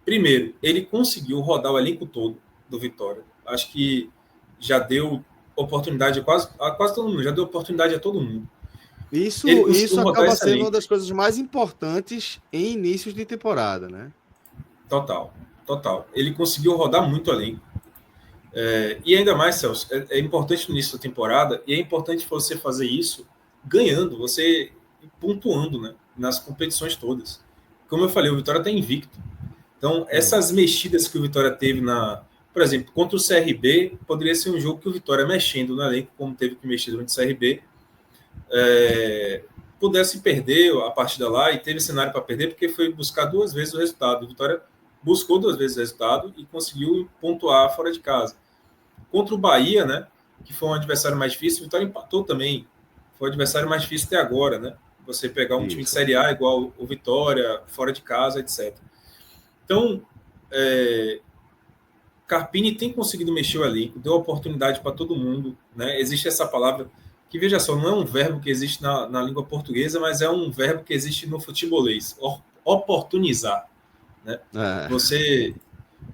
Primeiro, ele conseguiu rodar o elenco todo do Vitória. Acho que já deu oportunidade a quase todo mundo, já deu oportunidade a todo mundo. Ele
Isso
conseguiu rodar
acaba
esse
sendo uma
elenco.
das coisas mais importantes em inícios de temporada, né?
Total, total. Ele conseguiu rodar muito elenco. E ainda mais, Celso, é importante no início da temporada, e é importante você fazer isso ganhando, você pontuando, né, nas competições todas. Como eu falei, o Vitória está invicto. Então, essas mexidas que o Vitória teve por exemplo, contra o CRB, poderia ser um jogo que o Vitória mexendo no elenco, como teve que mexer durante o CRB, pudesse perder a partida lá, e teve cenário para perder, porque foi buscar duas vezes o resultado. O Vitória buscou duas vezes o resultado e conseguiu pontuar fora de casa. Contra o Bahia, né, que foi um adversário mais difícil, o Vitória empatou também. Foi o adversário mais difícil até agora, né? Você pegar um time de Série A igual o Vitória, fora de casa, etc. Então, Carpini tem conseguido mexer o elenco, deu oportunidade para todo mundo, né? Existe essa palavra que, veja só, não é um verbo que existe na língua portuguesa, mas é um verbo que existe no futebolês, oportunizar, né?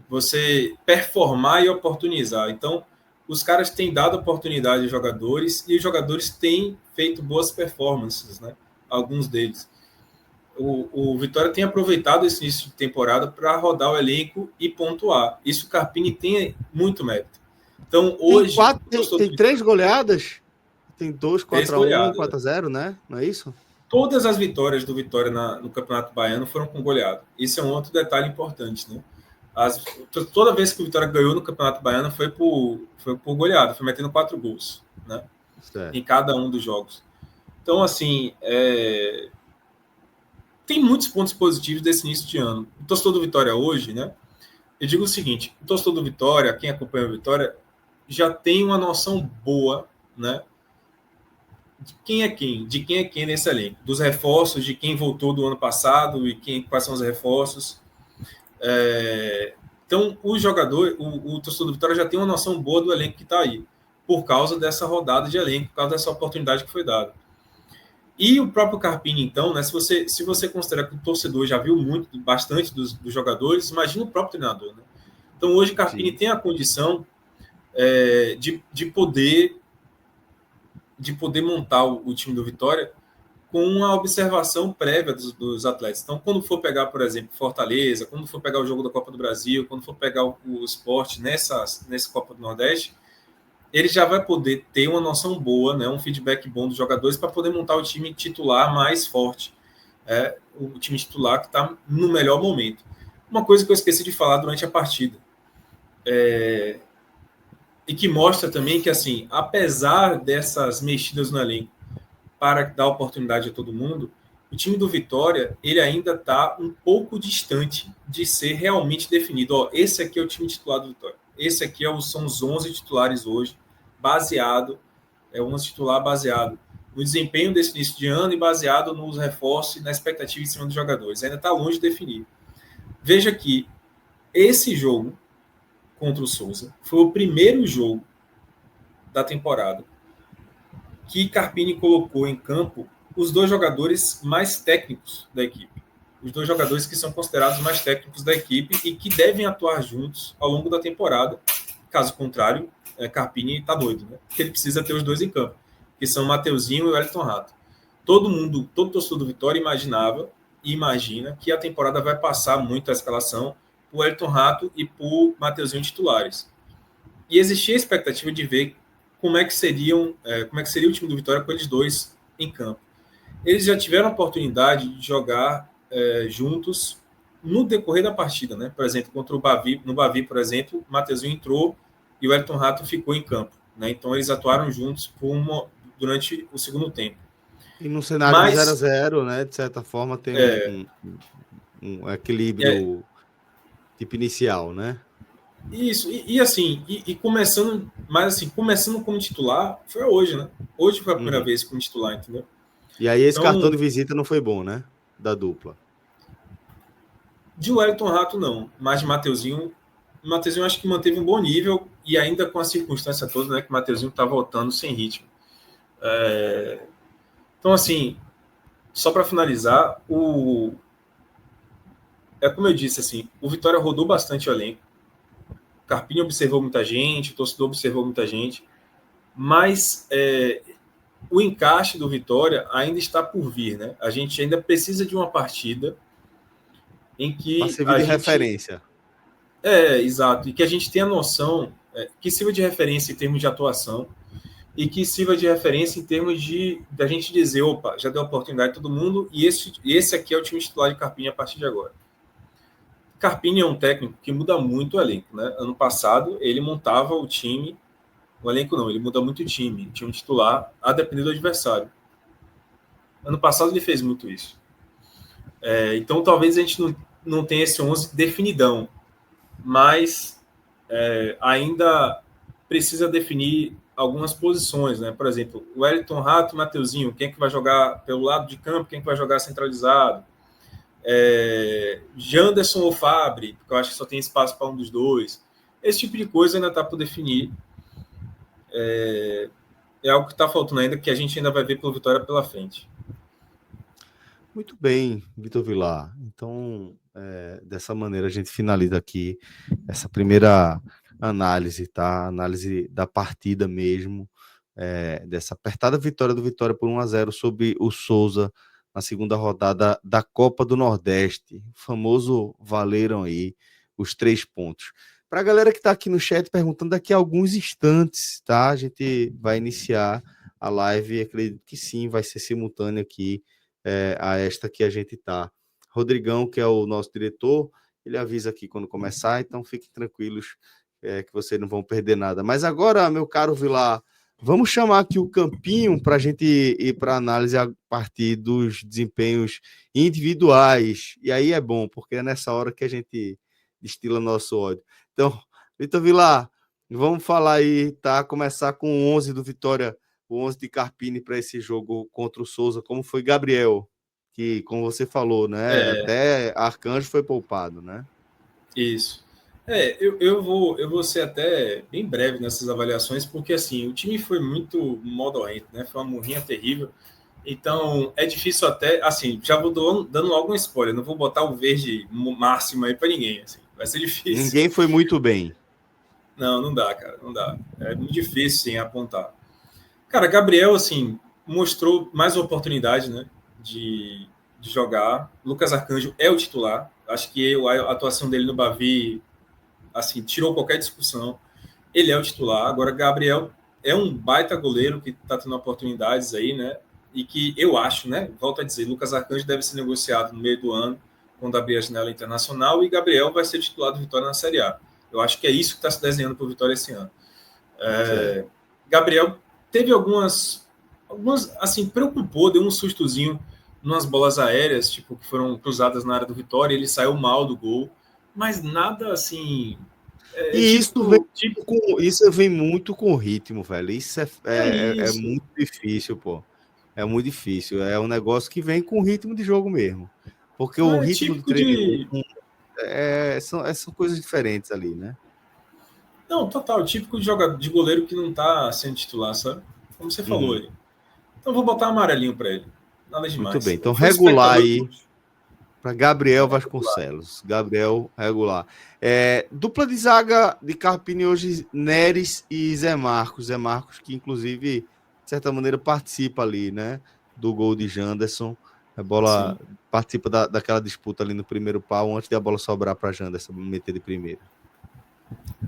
Você performar e oportunizar. Então, os caras têm dado oportunidade aos jogadores e os jogadores têm feito boas performances, né? Alguns deles. O Vitória tem aproveitado esse início de temporada para rodar o elenco e pontuar. Isso o Carpini tem muito mérito. Então, hoje...
Tem 3 goleadas? Tem 2, 4-1,
goleadas.
4-0, né? Não é isso?
Todas as vitórias do Vitória no Campeonato Baiano foram com goleada. Isso é um outro detalhe importante, né? Toda vez que o Vitória ganhou no Campeonato Baiano foi por goleada, foi metendo 4 gols, né? Em cada um dos jogos. Então, assim, tem muitos pontos positivos desse início de ano. O torcedor do Vitória hoje, né? Eu digo o seguinte: o torcedor do Vitória, quem acompanha o Vitória, já tem uma noção boa, né? De quem é quem nesse elenco, dos reforços, de quem voltou do ano passado e quais são os reforços. Então, o torcedor do Vitória já tem uma noção boa do elenco que está aí, por causa dessa rodada de elenco, por causa dessa oportunidade que foi dada. E o próprio Carpini, então, né, se você considerar que o torcedor já viu bastante dos jogadores, imagina o próprio treinador. Né? Então, hoje, Carpini tem a condição de poder montar o time do Vitória com uma observação prévia dos atletas. Então, quando for pegar, por exemplo, Fortaleza, quando for pegar o jogo da Copa do Brasil, quando for pegar o Sport nessa Copa do Nordeste, ele já vai poder ter uma noção boa, né, um feedback bom dos jogadores para poder montar o time titular mais forte. O time titular que está no melhor momento. Uma coisa que eu esqueci de falar durante a partida. E que mostra também que, assim, apesar dessas mexidas no elenco para dar oportunidade a todo mundo, o time do Vitória ele ainda está um pouco distante de ser realmente definido. Ó, esse aqui é o time titular do Vitória. Esse aqui são os 11 titulares hoje, é 11 titular baseado no desempenho desse início de ano e baseado nos reforços e na expectativa em cima dos jogadores. Ainda está longe de definir. Veja que esse jogo contra o Souza foi o primeiro jogo da temporada que Carpini colocou em campo os 2 jogadores mais técnicos da equipe. Os 2 jogadores que são considerados mais técnicos da equipe e que devem atuar juntos ao longo da temporada. Caso contrário, Carpini está doido, né? Porque ele precisa ter os 2 em campo, que são Mateuzinho e Wellington Rato. Todo torcedor do Vitória imaginava e imagina que a temporada vai passar muito a escalação por Wellington Rato e por Mateuzinho titulares. E existia a expectativa de ver como é que seria o time do Vitória com eles 2 em campo. Eles já tiveram a oportunidade de jogar juntos no decorrer da partida, né? Por exemplo, contra o Bavi, no Bavi, por exemplo, o Mateuzinho entrou e o Wellington Rato ficou em campo, né? Então eles atuaram juntos durante o segundo tempo.
E no cenário de 0-0, né? De certa forma tem um equilíbrio tipo inicial, né?
Isso, assim, começando, mas assim, começando como titular, foi hoje, né? Hoje foi a primeira vez como titular, entendeu?
E aí esse
Então,
cartão de visita não foi bom, né? Da dupla.
de Wellington Rato, não, mas de Mateuzinho acho que manteve um bom nível e ainda com a circunstância toda, né, que o Mateuzinho tá voltando sem ritmo. Então, assim, só para finalizar, é como eu disse, assim, o Vitória rodou bastante o elenco. O Carpini observou muita gente, o torcedor observou muita gente, mas o encaixe do Vitória ainda está por vir, né? A gente ainda precisa de uma partida em
Para
que
servir
a
de
gente...
referência.
Exato. E que a gente tenha noção, que sirva de referência em termos de atuação e que sirva de referência em termos de da gente dizer, opa, já deu oportunidade a todo mundo e esse aqui é o time titular de Carpini a partir de agora. Carpini é um técnico que muda muito o elenco, né? Ano passado, ele montava o elenco não, ele muda muito o time titular, a depender do adversário. Ano passado ele fez muito isso. Então talvez a gente não tenha esse 11 definidão, mas ainda precisa definir algumas posições, né? Por exemplo, o Wellington Rato e o Mateuzinho, quem é que vai jogar pelo lado de campo, quem é que vai jogar centralizado? Janderson ou Fabri, porque eu acho que só tem espaço para um dos dois. Esse tipo de coisa ainda está por definir. É algo que está faltando ainda, que a gente ainda vai ver pelo Vitória pela frente.
Muito bem, Vitor Vilar. Então, dessa maneira a gente finaliza aqui essa primeira análise, tá? Análise da partida mesmo, dessa apertada vitória do Vitória por 1-0 sobre o Souza na segunda rodada da Copa do Nordeste. O famoso valeram aí os 3 pontos. Para a galera que está aqui no chat perguntando, daqui a alguns instantes, tá? A gente vai iniciar a live, acredito que sim, vai ser simultâneo aqui a esta que a gente está. Rodrigão, que é o nosso diretor, ele avisa aqui quando começar, então fiquem tranquilos que vocês não vão perder nada. Mas agora, meu caro Vilar, vamos chamar aqui o Campinho para a gente ir para análise a partir dos desempenhos individuais. E aí é bom, porque é nessa hora que a gente destila nosso ódio. Então, Vitor Vilar, vamos falar aí, tá? Começar com o 11 do Vitória, o 11 de Carpini para esse jogo contra o Souza, como foi Gabriel, que, como você falou, né? Até Arcanjo foi poupado, né?
Isso. Eu vou ser até bem breve nessas avaliações, porque assim, o time foi muito modorrento, né? Foi uma murrinha terrível. Então, é difícil até, assim, já vou dando logo um spoiler, não vou botar o verde máximo aí para ninguém, assim, vai ser difícil.
Ninguém foi muito bem.
Não dá, cara, não dá. É muito difícil, sim, apontar. Cara, Gabriel, assim, mostrou mais uma oportunidade, né, de jogar. Lucas Arcanjo é o titular. Acho que a atuação dele no Bavi, assim, tirou qualquer discussão. Ele é o titular. Agora, Gabriel é um baita goleiro que está tendo oportunidades aí, né? E que eu acho, né? Volto a dizer, Lucas Arcanjo deve ser negociado no meio do ano, quando abrir a janela internacional, e Gabriel vai ser titular do Vitória na Série A. Eu acho que é isso que está se desenhando para o Vitória esse ano. Gabriel teve algumas, assim, preocupou, deu um sustozinho nas bolas aéreas, tipo, que foram cruzadas na área do Vitória, ele saiu mal do gol, mas nada assim.
Isso vem muito com o ritmo, velho. Isso é
isso.
muito difícil, pô. É muito difícil. É um negócio que vem com o ritmo de jogo mesmo. Porque o ritmo de treino são coisas diferentes ali, né?
Não, total. Típico de jogador, de goleiro que não tá sendo titular, sabe? Como você falou aí. Então vou botar amarelinho para ele. Nada demais.
Muito bem. Então regular aí para Gabriel Vasconcelos. Gabriel regular. Dupla de zaga de Carpini hoje, Neres e Zé Marcos. Zé Marcos que inclusive, de certa maneira, participa ali, né? Do gol de Janderson. A bola participa daquela disputa ali no primeiro pau, antes de a bola sobrar para Janderson meter de primeira.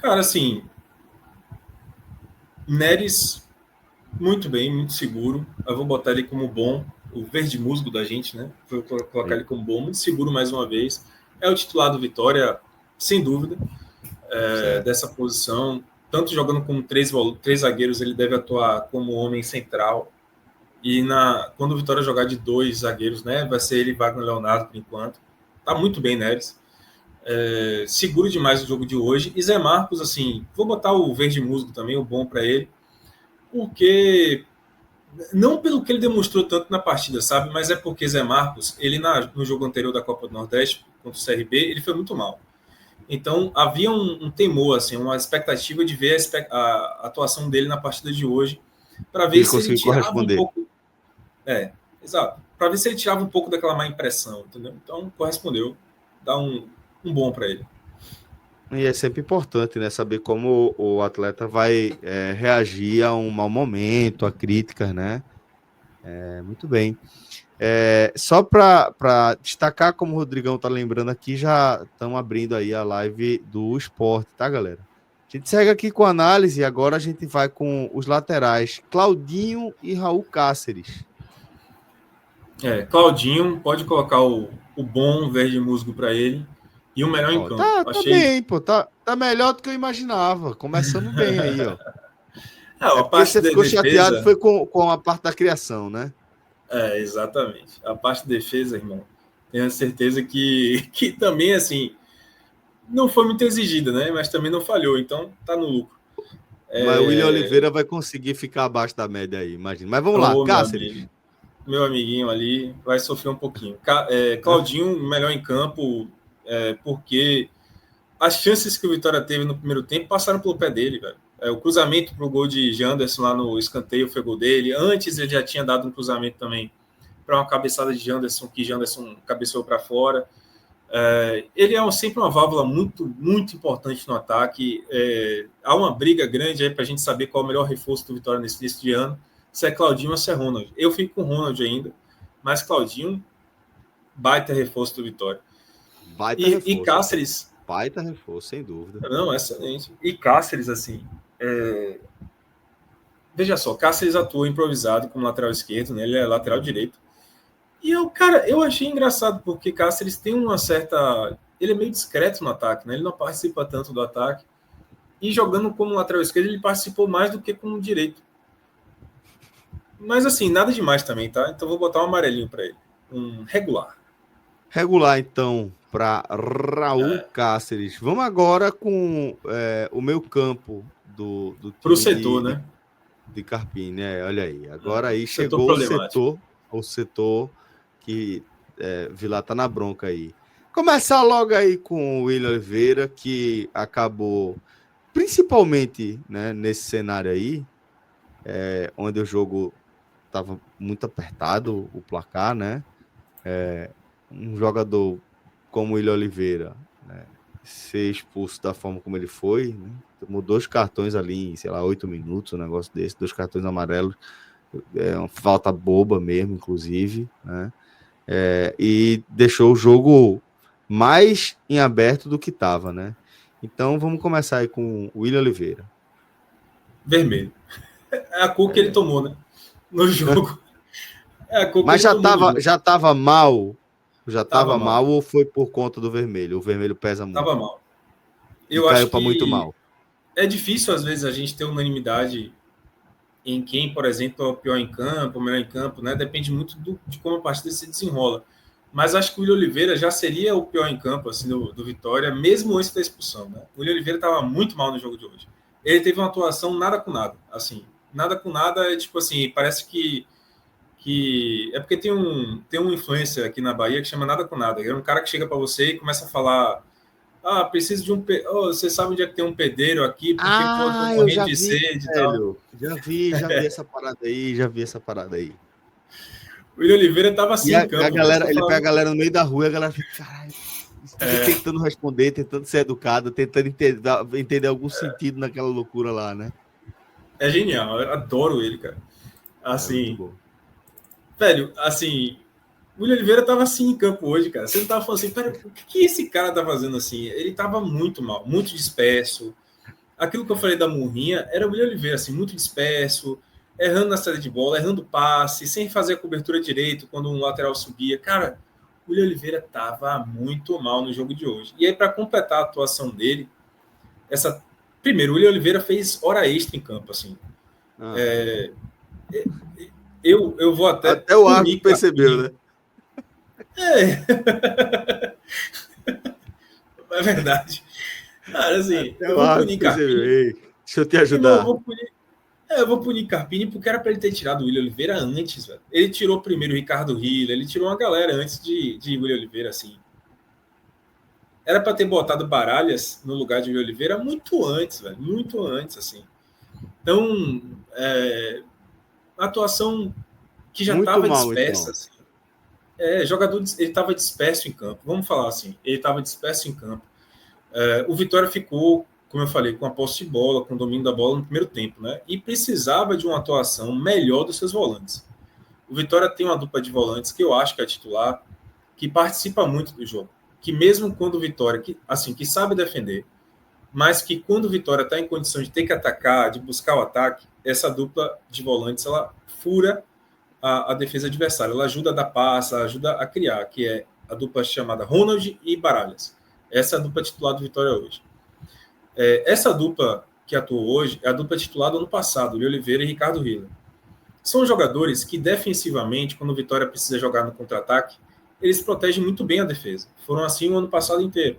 Cara, assim, Neres, muito bem, muito seguro. Eu vou botar ele como bom, o verde musgo da gente, né? Vou colocar ele como bom, muito seguro mais uma vez. É o titular do Vitória, sem dúvida, dessa posição. Tanto jogando com três zagueiros, ele deve atuar como homem central. E quando o Vitória jogar de 2 zagueiros, né? Vai ser ele e Wagner Leonardo, por enquanto. Tá muito bem, Neres. seguro demais o jogo de hoje. E Zé Marcos, assim, vou botar o verde musgo também, o bom para ele, porque não pelo que ele demonstrou tanto na partida, sabe? Mas é porque Zé Marcos, ele no jogo anterior da Copa do Nordeste contra o CRB, ele foi muito mal. Então havia um temor, assim, uma expectativa de ver a atuação dele na partida de hoje, para ver se ele tirava um pouco. Exato. Para ver se ele tirava um pouco daquela má impressão, entendeu? Então correspondeu, dá um bom para ele.
E é sempre importante, né? Saber como o atleta vai reagir a um mau momento, a críticas, né? Muito bem. Só para destacar, como o Rodrigão tá lembrando aqui, já estamos abrindo aí a live do esporte, tá, galera? A gente segue aqui com a análise e agora a gente vai com os laterais, Claudinho e Raul Cáceres.
Claudinho, pode colocar o bom verde musgo para ele e o melhor em campo.
Tá bem, pô, tá melhor do que eu imaginava. Começamos bem aí, ó.
A parte
você ficou chateado foi com a parte da criação, né?
Exatamente. A parte de defesa, irmão, tenho certeza que também, assim, não foi muito exigida, né? Mas também não falhou, então tá no lucro.
Mas o William Oliveira vai conseguir ficar abaixo da média aí, imagina. Mas vamos lá, Cáceres.
Meu amiguinho ali vai sofrer um pouquinho. Claudinho, melhor em campo, porque as chances que o Vitória teve no primeiro tempo passaram pelo pé dele, velho. O cruzamento para o gol de Janderson lá no escanteio foi gol dele. Antes ele já tinha dado um cruzamento também para uma cabeçada de Janderson, que Janderson cabeceou para fora. Ele é sempre uma válvula muito, muito importante no ataque. Há uma briga grande aí para a gente saber qual é o melhor reforço do Vitória nesse início de ano. Se é Claudinho ou se é Ronald. Eu fico com o Ronald ainda, mas Claudinho, baita reforço do Vitória. E Cáceres...
Baita reforço, sem dúvida.
Não, excelente. E Cáceres, assim... Veja só, Cáceres atuou improvisado como lateral esquerdo, né? Ele é lateral direito. E eu achei engraçado, porque Cáceres tem uma certa... Ele é meio discreto no ataque, né? Ele não participa tanto do ataque. E jogando como lateral esquerdo, ele participou mais do que como direito. Mas, assim, nada demais também, tá? Então, vou botar um amarelinho para ele. Um regular.
Regular, então, para Raul Cáceres. Vamos agora com o meio campo do time
pro setor, né?
De Carpini, né? Olha aí. Agora aí chegou o setor que Vilar tá na bronca aí. Começar logo aí com o William Oliveira, que acabou, principalmente, né, nesse cenário aí, onde o jogo estava muito apertado, o placar, né? Um jogador como o William Oliveira, né, ser expulso da forma como ele foi, né? Tomou 2 cartões ali em, sei lá, 8 minutos, um negócio desse, 2 cartões amarelos, uma falta boba mesmo, inclusive, né? E deixou o jogo mais em aberto do que estava, né? Então vamos começar aí com o William Oliveira.
Vermelho. É a cor que ele tomou, né? No jogo.
Mas já estava mal. Já estava mal ou foi por conta do vermelho? O vermelho pesa muito.
Estava mal.
Eu acho que muito mal.
É difícil, às vezes, a gente ter unanimidade em quem, por exemplo, é o pior em campo, o melhor em campo, né? Depende muito de como a partida se desenrola. Mas acho que o William Oliveira já seria o pior em campo, assim, do Vitória, mesmo antes da expulsão, né? O William Oliveira estava muito mal no jogo de hoje. Ele teve uma atuação nada com nada, assim. Nada com nada, tipo assim, parece que é porque tem um influencer aqui na Bahia que chama Nada com Nada. É um cara que chega para você e começa a falar: preciso de um... você sabe onde é que tem um pedreiro aqui? Porque
tô morrendo de sede e tal. Já vi essa parada aí.
O William Oliveira tava assim em campo.
Ele pega a galera no meio da rua e a galera fica, caralho, tentando responder, tentando ser educado, tentando entender algum sentido naquela loucura lá, né?
É genial, eu adoro ele, cara. Assim, velho, assim, o William Oliveira tava assim em campo hoje, cara. Você não tava falando assim, pera, o que esse cara tá fazendo assim? Ele tava muito mal, muito disperso. Aquilo que eu falei da Murrinha era o William Oliveira, assim, muito disperso, errando na saída de bola, errando passe, sem fazer a cobertura direito quando um lateral subia. Cara, o William Oliveira tava muito mal no jogo de hoje. E aí, para completar a atuação dele, primeiro, o William Oliveira fez hora extra em campo, assim. Eu vou até
o árbitro percebeu, né?
É verdade. Cara, assim, eu vou
Claro,
punir Carpini.
Deixa eu te ajudar.
Eu vou punir Carpini porque era para ele ter tirado o William Oliveira antes, velho. Ele tirou primeiro o Ricardo Hiller, ele tirou uma galera antes de William Oliveira, assim. Era para ter botado Baralhas no lugar de William Oliveira muito antes, velho. Muito antes, assim. Então, a atuação que já estava dispersa, então. Assim. Jogador, ele estava disperso em campo. Vamos falar assim, ele estava disperso em campo. O Vitória ficou, como eu falei, com a posse de bola, com o domínio da bola no primeiro tempo, né? E precisava de uma atuação melhor dos seus volantes. O Vitória tem uma dupla de volantes que eu acho que é titular, que participa muito do jogo. Que mesmo quando o Vitória, que sabe defender, mas que quando o Vitória está em condição de ter que atacar, de buscar o ataque, essa dupla de volantes, ela fura a defesa adversária. Ela ajuda a dar passe, ela ajuda a criar, que é a dupla chamada Ronald e Baralhas. Essa é a dupla titular do Vitória hoje. Essa dupla que atuou hoje é a dupla titular do ano passado, William Oliveira e Ricardo Hiller. São jogadores que, defensivamente, quando o Vitória precisa jogar no contra-ataque, eles protegem muito bem a defesa. Foram assim o ano passado inteiro.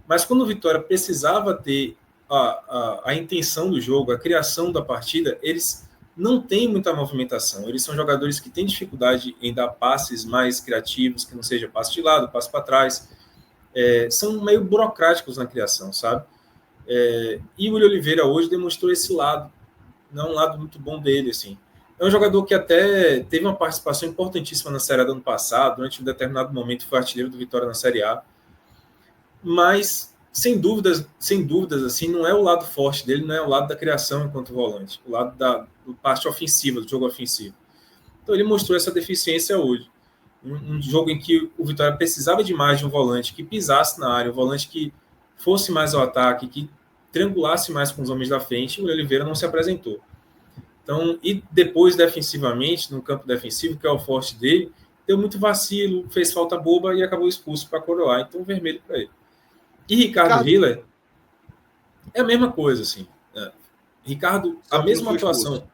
Mas quando o Vitória precisava ter a intenção do jogo, a criação da partida, eles não têm muita movimentação. Eles são jogadores que têm dificuldade em dar passes mais criativos, que não seja passe de lado, passe para trás. São meio burocráticos na criação, sabe? E o William Oliveira hoje demonstrou esse lado. Não é um lado muito bom dele, assim. É um jogador que até teve uma participação importantíssima na Série A do ano passado, durante um determinado momento foi artilheiro do Vitória na Série A. Mas, sem dúvidas, assim, não é o lado forte dele, não é o lado da criação enquanto volante, o lado da parte ofensiva, do jogo ofensivo. Então ele mostrou essa deficiência hoje. Um jogo em que o Vitória precisava de mais de um volante que pisasse na área, um volante que fosse mais ao ataque, que triangulasse mais com os homens da frente, e o Oliveira não se apresentou. Então, e depois, defensivamente, no campo defensivo, que é o forte dele, deu muito vacilo, fez falta boba e acabou expulso para coroar. Então, vermelho para ele. E Ricardo Hiller é a mesma coisa, assim. Ricardo, a mesma atuação.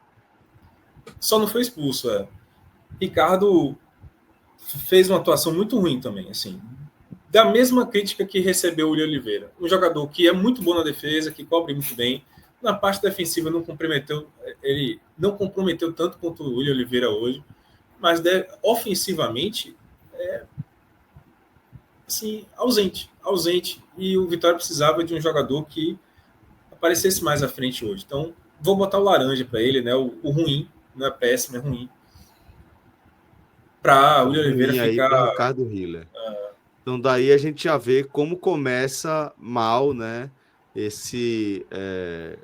Só não foi expulso, Ricardo fez uma atuação muito ruim também, assim. Da mesma crítica que recebeu o William Oliveira. Um jogador que é muito bom na defesa, que cobre muito bem. Na parte defensiva ele não comprometeu tanto quanto o William Oliveira hoje, mas ofensivamente assim, ausente. E o Vitória precisava de um jogador que aparecesse mais à frente hoje. Então, vou botar o laranja para ele, né? O ruim, não é péssimo, é ruim. Para o William Oliveira ficar...
para Ricardo Hiller. Então, daí a gente já vê como começa mal, né?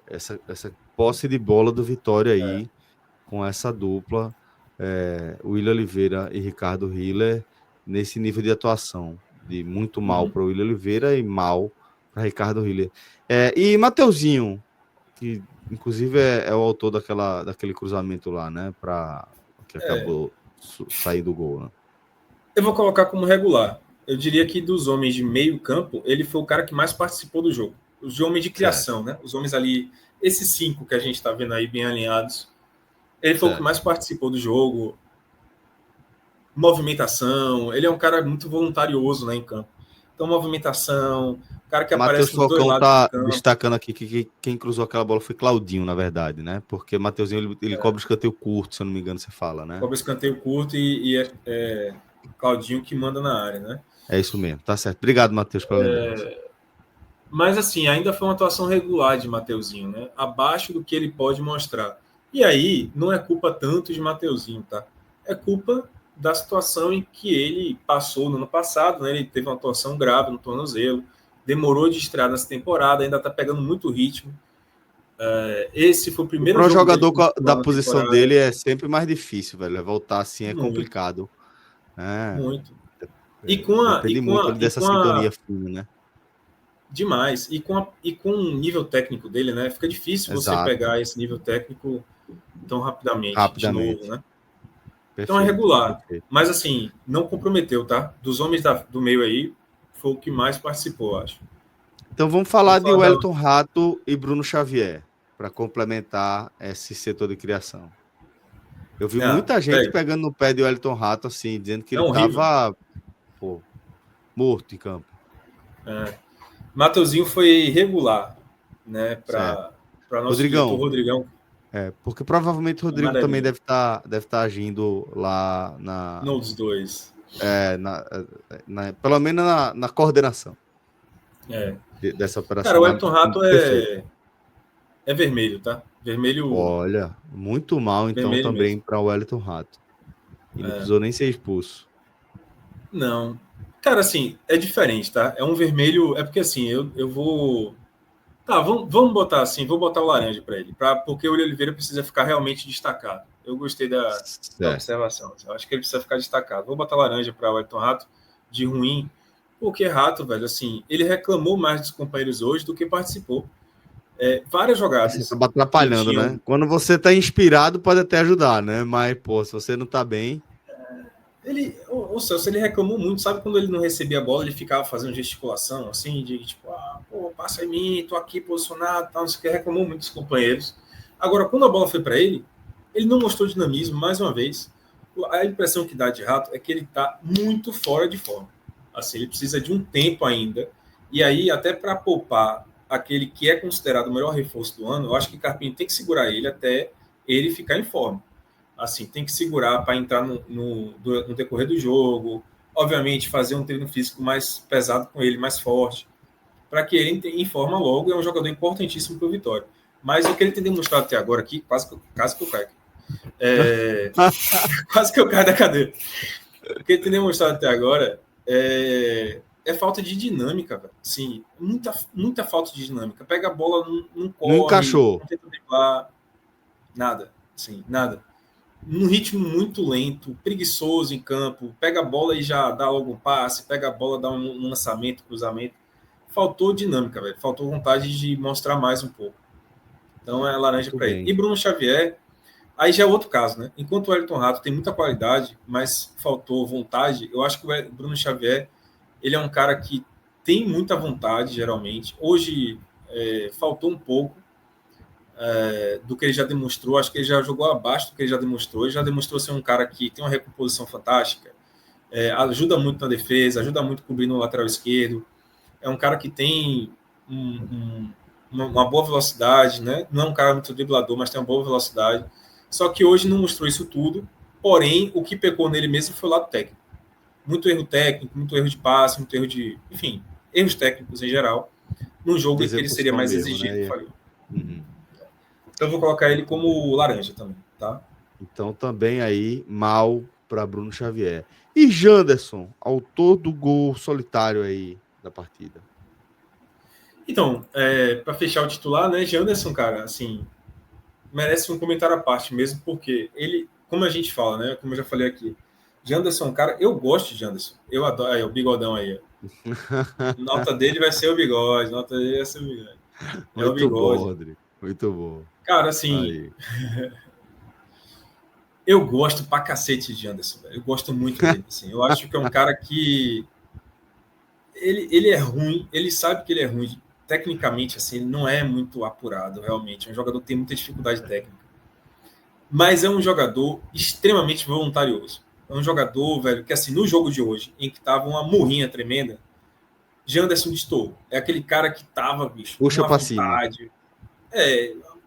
Essa posse de bola do Vitória aí, com essa dupla, William Oliveira e Ricardo Hiller, nesse nível de atuação, de muito mal para o William Oliveira e mal para Ricardo Hiller. E Mateuzinho, que inclusive é o autor daquele cruzamento lá, né? Que acabou saindo do gol, né?
Eu vou colocar como regular. Eu diria que dos homens de meio campo, ele foi o cara que mais participou do jogo. Os homens de criação, né? Os homens ali, esses 5 que a gente está vendo aí bem alinhados, ele foi o que mais participou do jogo. Movimentação, ele é um cara muito voluntarioso, né, em campo. Então, movimentação, cara que aparece
dos dois lados do campo. Destacando aqui que quem cruzou aquela bola foi Claudinho, na verdade, né? Porque Mateuzinho, ele cobra o escanteio curto, se eu não me engano, você fala, né?
Cobra o escanteio curto e é Claudinho que manda na área, né?
É isso mesmo, tá certo. Obrigado, Matheus, pela lembrança.
Mas, assim, ainda foi uma atuação regular de Mateuzinho, né? Abaixo do que ele pode mostrar. E aí, não é culpa tanto de Mateuzinho, tá? É culpa da situação em que ele passou no ano passado, né? Ele teve uma atuação grave no tornozelo, demorou de estrear nessa temporada, ainda tá pegando muito ritmo. Esse foi o primeiro
jogo. Para um jogador da posição dele é sempre mais difícil, velho. Voltar assim é muito complicado.
Muito.
Depende muito dessa sintonia fina, né?
Demais. E com o nível técnico dele, né? Fica difícil você pegar esse nível técnico tão rapidamente. De novo, né? Perfeito, então é regular. Perfeito. Mas, assim, não comprometeu, tá? Dos homens do meio aí, foi o que mais participou, acho.
Então vamos falar de Wellington Rato e Bruno Xavier, para complementar esse setor de criação. Eu vi muita gente pegando no pé de Wellington Rato, assim, dizendo que ele estava morto em campo.
Mateuzinho foi regular, né? Para nosso
Rodrigão.
diretor Rodrigão.
Porque provavelmente o Rodrigo também deve tá agindo lá na.
Não, dos dois.
Pelo menos na coordenação. Dessa operação.
Cara, o Wellington Rato é vermelho, tá? Vermelho.
Olha, muito mal então
vermelho
também para o Wellington Rato. E não precisou nem ser expulso.
Não. Cara, assim, é diferente, tá? É um vermelho. É porque assim, eu vou. Tá, vamos botar assim, vou botar o laranja para ele, porque o Oliveira precisa ficar realmente destacado. Eu gostei da observação. Eu acho que ele precisa ficar destacado. Vou botar laranja para o Wellington Rato de ruim, porque Rato, velho, assim, ele reclamou mais dos companheiros hoje do que participou. Várias jogadas.
Você acaba atrapalhando, né? Quando você tá inspirado, pode até ajudar, né? Mas, pô, se você não tá bem.
O Celso, ele reclamou muito, sabe? Quando ele não recebia a bola, ele ficava fazendo gesticulação, assim, de tipo, passa em mim, tô aqui posicionado, tal, não sei o que, reclamou muito dos companheiros. Agora, quando a bola foi para ele não mostrou dinamismo, mais uma vez. A impressão que dá de Rato é que ele tá muito fora de forma. Assim, ele precisa de um tempo ainda, e aí, até para poupar aquele que é considerado o melhor reforço do ano, eu acho que Carpini tem que segurar ele até ele ficar em forma. Assim, tem que segurar para entrar no decorrer do jogo, obviamente fazer um treino físico mais pesado com ele, mais forte, para que ele entre em forma logo. É um jogador importantíssimo para o Vitória. Mas o que ele tem demonstrado até agora aqui, quase que eu caio. Quase que eu caio da cadeira. O que ele tem demonstrado até agora é falta de dinâmica, velho. Sim, muita falta de dinâmica. Pega a bola, não corre,
não encaixou.
Não tenta driblar, nada. Sim, nada. Num ritmo muito lento, preguiçoso em campo, pega a bola e já dá logo um passe, pega a bola, dá um lançamento, cruzamento. Faltou dinâmica, velho. Faltou vontade de mostrar mais um pouco. Então é laranja para ele. E Bruno Xavier, aí já é outro caso, né? Enquanto o Wellington Rato tem muita qualidade, mas faltou vontade, eu acho que o Bruno Xavier, ele é um cara que tem muita vontade, geralmente. Hoje faltou um pouco do que ele já demonstrou. Acho que ele já jogou abaixo do que ele já demonstrou. Ele já demonstrou ser um cara que tem uma recomposição fantástica, ajuda muito na defesa, ajuda muito cobrindo o lateral esquerdo. É um cara que tem uma boa velocidade, né? Não é um cara muito driblador, mas tem uma boa velocidade. Só que hoje não mostrou isso tudo. Porém, o que pecou nele mesmo foi o lado técnico. Muito erro técnico, muito erro de passe, muito erro de... Enfim, erros técnicos em geral. Num jogo em que ele seria mais exigido. Né? Então, eu vou colocar ele como laranja também, tá?
Então, também aí, mal para Bruno Xavier. E Janderson, autor do gol solitário aí da partida.
Então, para fechar o titular, né, Janderson, cara, assim, merece um comentário à parte mesmo, porque ele, como a gente fala, né, como eu já falei aqui, Janderson, cara, eu gosto de Janderson. Eu adoro, o bigodão aí. Nota dele vai ser o bigode, nota dele vai ser o bigode.
Muito o bigode. Bom, Rodrigo. Muito bom.
Cara, assim, eu gosto pra cacete de Janderson, velho. Eu gosto muito dele, assim. Eu acho que é um cara que ele é ruim, ele sabe que ele é ruim. Tecnicamente, assim, ele não é muito apurado, realmente. É um jogador que tem muita dificuldade técnica. Mas é um jogador extremamente voluntarioso. É um jogador, velho, que assim, no jogo de hoje, em que tava uma murrinha tremenda, Janderson destoou. É aquele cara que tava, bicho,
puxa pra cima.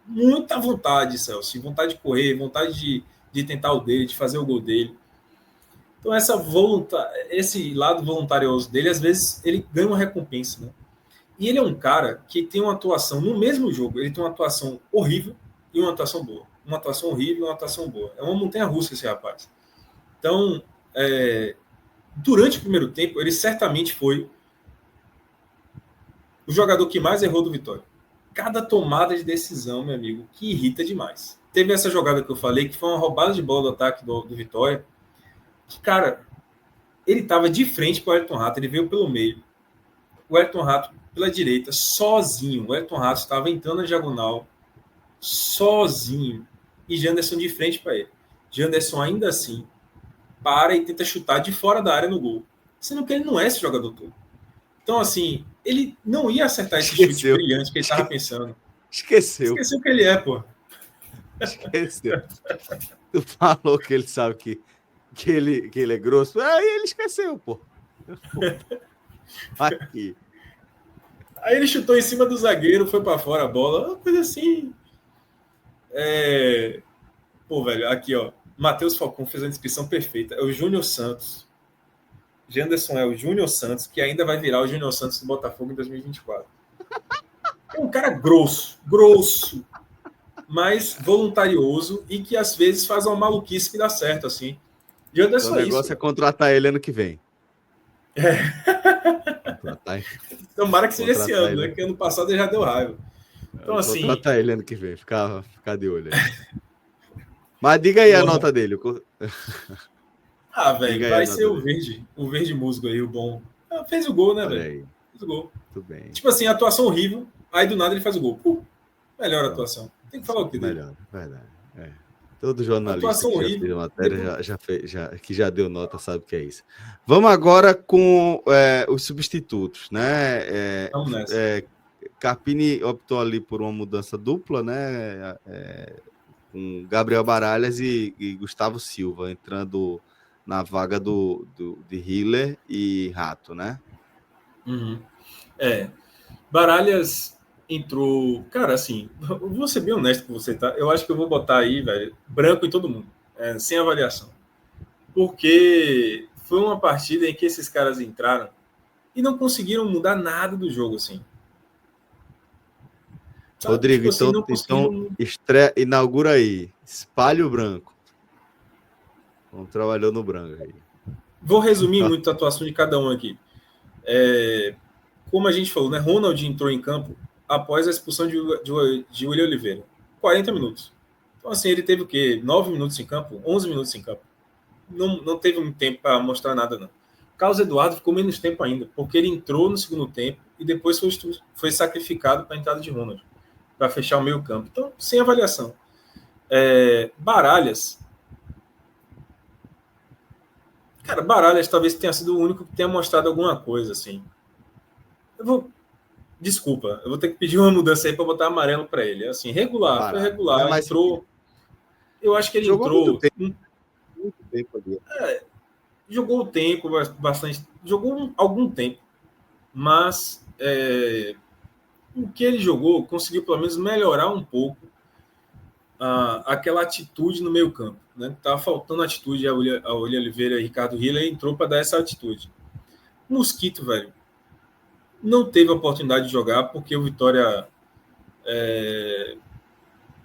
Muita vontade, Celso. Vontade de correr, vontade de tentar o dele, de fazer o gol dele. Então, esse lado voluntarioso dele, às vezes, ele ganha uma recompensa, né? E ele é um cara que tem uma atuação, no mesmo jogo, ele tem uma atuação horrível e uma atuação boa. Uma atuação horrível e uma atuação boa. É uma montanha-russa esse rapaz. Então, durante o primeiro tempo, ele certamente foi o jogador que mais errou do Vitória. Cada tomada de decisão, meu amigo, que irrita demais. Teve essa jogada que eu falei, que foi uma roubada de bola do ataque do Vitória, que, cara, ele estava de frente para o Wellington Rato, ele veio pelo meio. O Wellington Rato pela direita, sozinho. O Wellington Rato estava entrando na diagonal, sozinho. E Janderson de frente para ele. Janderson, ainda assim, para e tenta chutar de fora da área no gol. Sendo que ele não é esse jogador todo. Então, assim, ele não ia acertar esse chute brilhante que ele estava pensando.
Esqueceu
que ele é, pô.
Esqueceu. Tu falou que ele sabe que ele é grosso. Aí ele esqueceu, pô. Aqui.
Aí ele chutou em cima do zagueiro, foi para fora a bola, uma coisa assim. Pô, velho, aqui, ó. Matheus Falcão fez a descrição perfeita. É o Júnior Santos. Janderson é o Júnior Santos, que ainda vai virar o Júnior Santos do Botafogo em 2024. É um cara grosso, mas voluntarioso e que às vezes faz uma maluquice que dá certo, assim.
Janderson, o negócio é contratar ele ano que vem.
Tomara que seja esse ano, né? Porque ano passado ele já deu raiva. Então, assim.
Contratar ele ano que vem, ficar de olho aí. Mas diga aí a nota dele.
Velho, vai ser o verde musgo aí, o bom. Fez o gol, né, velho? Fez o gol.
Tudo bem.
Tipo assim, atuação horrível, aí do nada ele faz o gol. Melhor atuação. Tem que falar o que dele.
Melhor, verdade. Todo jornalista que já fez matéria, que já deu nota sabe o que é isso. Vamos agora com os substitutos, né?
Vamos nessa.
Carpini optou ali por uma mudança dupla, né? Com Gabriel Baralhas e Gustavo Silva entrando na vaga de Hiller e Rato, né?
Uhum. Baralhas entrou... Cara, assim, vou ser bem honesto com você, tá? Eu acho que eu vou botar aí, velho, branco em todo mundo, sem avaliação. Porque foi uma partida em que esses caras entraram e não conseguiram mudar nada do jogo, assim.
Sabe? Rodrigo, tipo assim, então inaugura aí. Espalhe o branco. Não trabalhou no branco aí.
Vou resumir muito a atuação de cada um aqui. Como a gente falou, né? Ronald entrou em campo após a expulsão de William Oliveira. 40 minutos. Então, assim, ele teve o quê? 9 minutos em campo? 11 minutos em campo. Não teve muito tempo para mostrar nada, não. Carlos Eduardo ficou menos tempo ainda, porque ele entrou no segundo tempo e depois foi sacrificado para a entrada de Ronald, para fechar o meio campo. Então, sem avaliação. Baralhas. Cara, Baralhas talvez tenha sido o único que tenha mostrado alguma coisa, assim. Desculpa, eu vou ter que pedir uma mudança aí para botar amarelo para ele. Assim, regular, foi regular, entrou. Eu acho que ele entrou.
Muito tempo ali.
Jogou o tempo bastante. Jogou algum tempo. Mas o que ele jogou conseguiu pelo menos melhorar um pouco aquela atitude no meio campo. Né? Tava faltando atitude a William Oliveira e Ricardo Hiller entrou para dar essa atitude. Mosquito, velho, não teve a oportunidade de jogar porque o Vitória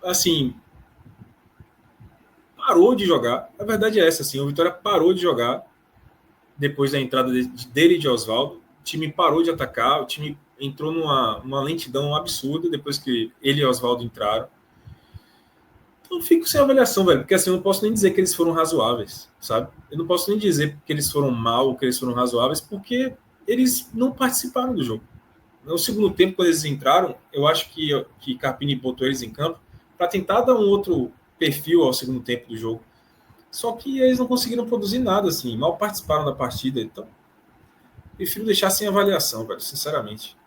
assim parou de jogar. A verdade é essa, assim, o Vitória parou de jogar depois da entrada dele e de Oswaldo. O time parou de atacar, o time entrou numa lentidão absurda depois que ele e Oswaldo entraram. Então eu fico sem avaliação, velho, porque assim, eu não posso nem dizer que eles foram razoáveis, sabe? Eu não posso nem dizer que eles foram mal ou que eles foram razoáveis, porque eles não participaram do jogo. No segundo tempo, quando eles entraram, eu acho que Carpini botou eles em campo para tentar dar um outro perfil ao segundo tempo do jogo. Só que eles não conseguiram produzir nada, assim, mal participaram da partida. Então, prefiro deixar sem avaliação, velho, sinceramente.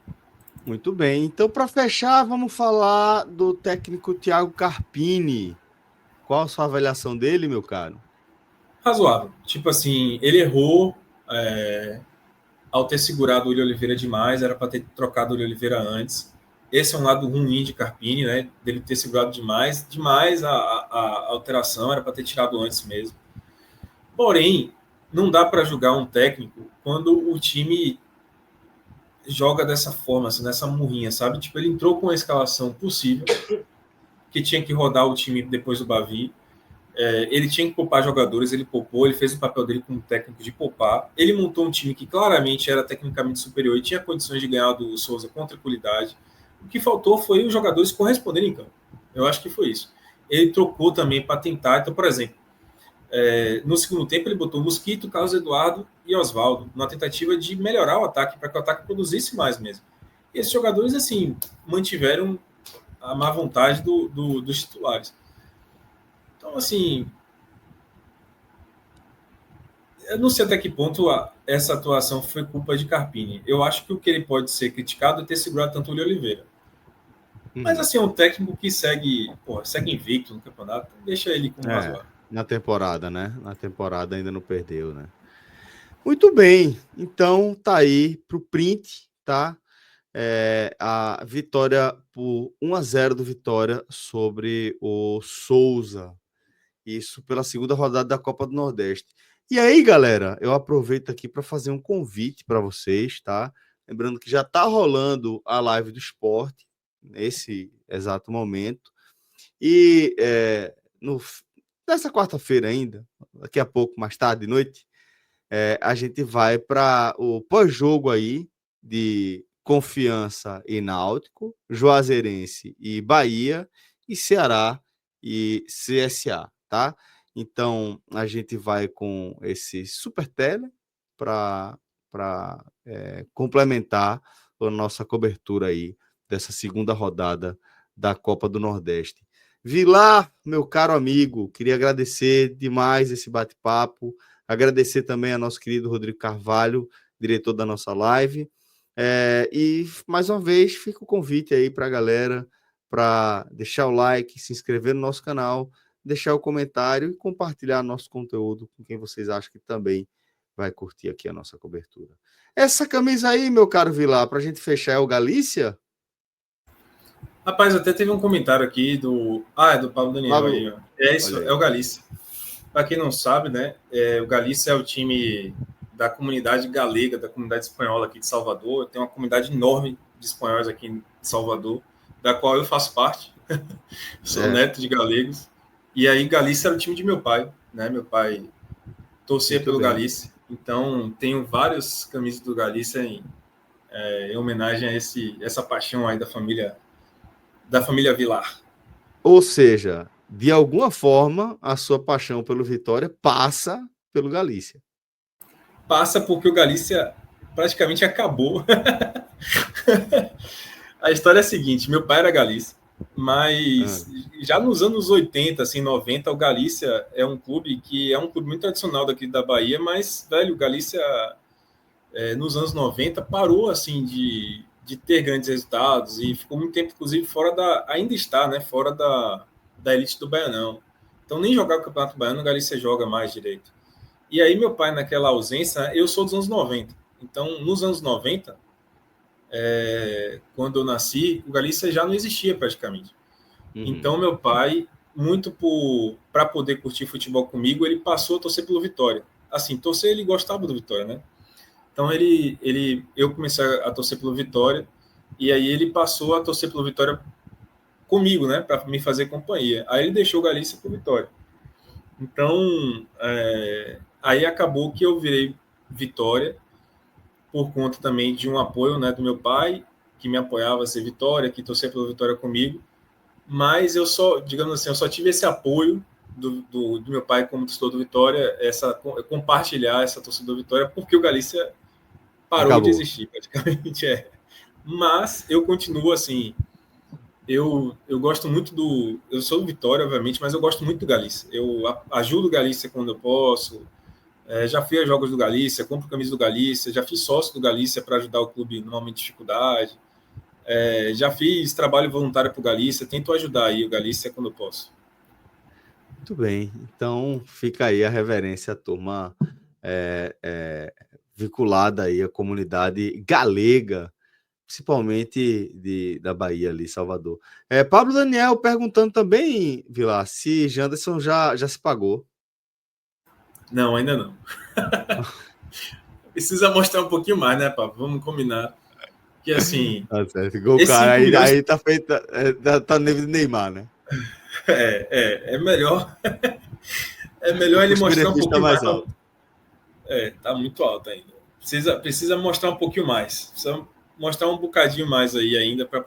Muito bem. Então, para fechar, vamos falar do técnico Thiago Carpini. Qual a sua avaliação dele, meu caro?
Razoável. Tipo assim, ele errou ao ter segurado o William Oliveira demais, era para ter trocado o William Oliveira antes. Esse é um lado ruim de Carpini, né? Dele ter segurado demais a alteração, era para ter tirado antes mesmo. Porém, não dá para julgar um técnico quando o time joga dessa forma, assim, nessa murrinha, sabe? Tipo, ele entrou com a escalação possível, que tinha que rodar o time depois do Bavi. Ele tinha que poupar jogadores, ele poupou, ele fez o papel dele como técnico de poupar. Ele montou um time que claramente era tecnicamente superior e tinha condições de ganhar do Souza com tranquilidade. O que faltou foi os jogadores corresponderem em campo. Eu acho que foi isso. Ele trocou também para tentar. Então, por exemplo, no segundo tempo ele botou Mosquito, Carlos Eduardo e Oswaldo, na tentativa de melhorar o ataque, para que o ataque produzisse mais mesmo. E esses jogadores, assim, mantiveram a má vontade dos titulares. Então, assim, eu não sei até que ponto essa atuação foi culpa de Carpini. Eu acho que o que ele pode ser criticado é ter segurado tanto o William Oliveira. Mas, assim, é um técnico que segue invicto no campeonato, deixa ele como razoável.
Na temporada, né? Na temporada ainda não perdeu, né? Muito bem. Então, tá aí pro print, tá? a vitória por 1-0 do Vitória sobre o Souza. Isso pela segunda rodada da Copa do Nordeste. E aí, galera, eu aproveito aqui para fazer um convite para vocês, tá? Lembrando que já está rolando a live do esporte nesse exato momento. E nessa quarta-feira ainda, daqui a pouco, mais tarde, de noite, a gente vai para o pós-jogo aí de Confiança e Náutico, Juazeirense e Bahia, e Ceará e CSA, tá? Então, a gente vai com esse super tele para complementar a nossa cobertura aí dessa segunda rodada da Copa do Nordeste. Vilar, meu caro amigo, queria agradecer demais esse bate-papo, agradecer também a nosso querido Rodrigo Carvalho, diretor da nossa live, e mais uma vez fica o convite aí para a galera para deixar o like, se inscrever no nosso canal, deixar o comentário e compartilhar nosso conteúdo com quem vocês acham que também vai curtir aqui a nossa cobertura. Essa camisa aí, meu caro Vilar, para a gente fechar, é o Galícia?
Rapaz, até teve um comentário aqui do Pablo Daniel aí, ó. É isso, é o Galícia. Para quem não sabe, né, o Galícia é o time da comunidade galega, da comunidade espanhola aqui de Salvador. Tem uma comunidade enorme de espanhóis aqui em Salvador, da qual eu faço parte. Sou neto de galegos. E aí, Galícia era o time de meu pai, né? Meu pai torcia pelo Galícia. Então, tenho várias camisas do Galícia em homenagem a essa paixão aí da família Vilar.
Ou seja, de alguma forma, a sua paixão pelo Vitória passa pelo Galícia.
Passa porque o Galícia praticamente acabou. A história é a seguinte, meu pai era Galícia, mas já nos anos 80, assim, 90, o Galícia é um clube muito tradicional daqui da Bahia, mas, velho, o Galícia, nos anos 90, parou, assim, de ter grandes resultados e ficou muito tempo, inclusive, ainda está, né, fora da elite do Baianão. Então, nem jogar o Campeonato Baiano, o Galícia joga mais direito. E aí, meu pai, naquela ausência, eu sou dos anos 90. Então, nos anos 90, quando eu nasci, o Galícia já não existia praticamente. Então, meu pai, muito para poder curtir futebol comigo, ele passou a torcer pelo Vitória. Assim, torcer, ele gostava do Vitória, né? Então, eu comecei a torcer pelo Vitória, e aí ele passou a torcer pelo Vitória comigo, né? Para me fazer companhia. Aí ele deixou o Galícia pro Vitória. Então, aí acabou que eu virei Vitória, por conta também de um apoio, né, do meu pai, que me apoiava a ser Vitória, que torcia pelo Vitória comigo, mas eu só tive esse apoio do meu pai como torcedor do Vitória, compartilhar essa torcida do Vitória, porque o Galícia parou de existir, praticamente. Mas eu continuo assim, eu gosto muito eu sou do Vitória, obviamente, mas eu gosto muito do Galícia, eu ajudo o Galícia quando eu posso. Já fui a jogos do Galícia, compro camisa do Galícia, já fiz sócio do Galícia para ajudar o clube no momento de dificuldade, já fiz trabalho voluntário para o Galícia, tento ajudar aí o Galícia quando eu posso.
Muito bem, então fica aí a reverência à turma vinculada aí à comunidade galega, principalmente da Bahia ali, Salvador. Pablo Daniel perguntando também, Vilar, se Janderson já se pagou.
Não, ainda não. Precisa mostrar um pouquinho mais, né, Pablo? Vamos combinar. Que assim.
Tá certo. O cara aí tá feito. Tá no nível de Neymar, né?
É melhor. É melhor ele mostrar um pouquinho mais alto. Tá muito alto ainda. Precisa mostrar um pouquinho mais. Precisa mostrar um bocadinho mais aí ainda para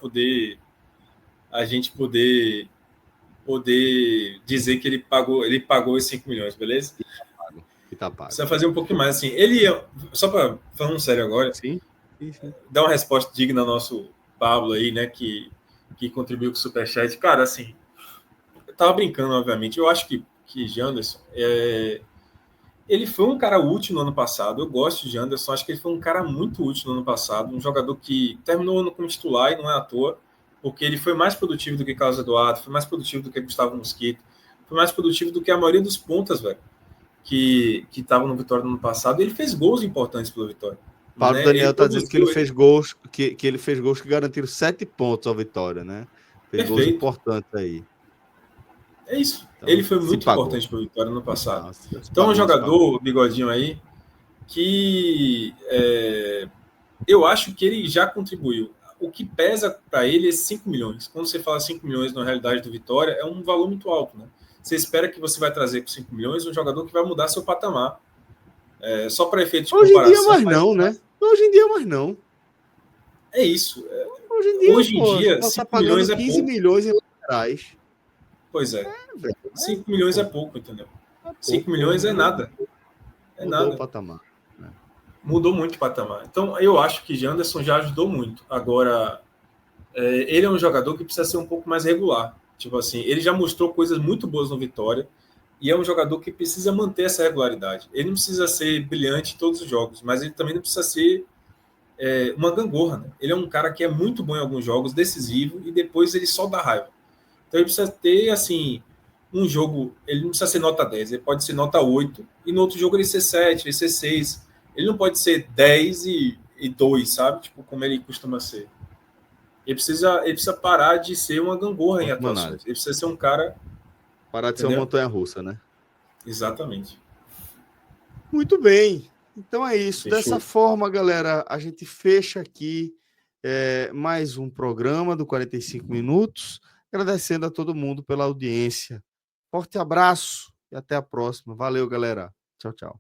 a gente poder dizer que ele pagou os 5 milhões, beleza?
Tá pago.
Precisa fazer um pouquinho mais, assim. Só para falando sério agora,
sim.
Dar uma resposta digna ao nosso Pablo aí, né, que contribuiu com o Superchat. Cara, assim, eu tava brincando, obviamente. Eu acho que Janderson, ele foi um cara útil no ano passado. Eu gosto de Janderson, acho que ele foi um cara muito útil no ano passado. Um jogador que terminou o ano como titular e não é à toa, porque ele foi mais produtivo do que Carlos Eduardo, foi mais produtivo do que Gustavo Mosquito, foi mais produtivo do que a maioria dos pontas, velho, que estavam no Vitória no ano passado. Ele fez gols importantes pelo Vitória.
Paulo
né?
Daniel
Ele
está dizendo que ele
produziu-
fez gols, que ele fez gols que garantiram 7 pontos à vitória, né? Fez gols
Perfeito.
importantes aí.
É isso.
Então,
Ele foi
se
muito
pagou.
importante para o Vitória no passado.
Nossa, se
Então,
pagou,
um
se pagou.
jogador, Bigodinho aí, que eu acho que ele já contribuiu. O que pesa para ele é 5 milhões. Quando você fala 5 milhões na realidade do Vitória, é um valor muito alto, né? Você espera que você vai trazer com 5 milhões um jogador que vai mudar seu patamar. Só para efeito de
Hoje em dia
comparação.
mais não, né? Hoje em dia mais não.
É isso.
Hoje em dia,
pô,
5
5 milhões
pagando
é
15
pouco.
milhões em laterais.
Pois é.
Velho,
5 milhões é pouco, entendeu? 5 milhões é nada. É
Mudou
nada.
o patamar.
Mudou muito o patamar. Então, eu acho que Janderson já ajudou muito. Agora, ele é um jogador que precisa ser um pouco mais regular. Tipo assim, ele já mostrou coisas muito boas no Vitória e é um jogador que precisa manter essa regularidade. Ele não precisa ser brilhante em todos os jogos, mas ele também não precisa ser uma gangorra, né? Ele é um cara que é muito bom em alguns jogos, decisivo, e depois ele só dá raiva. Então ele precisa ter, assim, um jogo, ele não precisa ser nota 10, ele pode ser nota 8, e no outro jogo ele ser 7, ele ser 6. Ele não pode ser 10 e 2, sabe? Tipo, como ele costuma ser. Ele precisa parar de ser uma gangorra em atuações. Ele precisa ser um cara...
Parar de ser uma montanha-russa, né?
Exatamente.
Muito bem. Então é isso.
Fechou.
Dessa forma, galera, a gente fecha aqui mais um programa do 45 Minutos. Agradecendo a todo mundo pela audiência. Forte abraço e até a próxima. Valeu, galera. Tchau, tchau.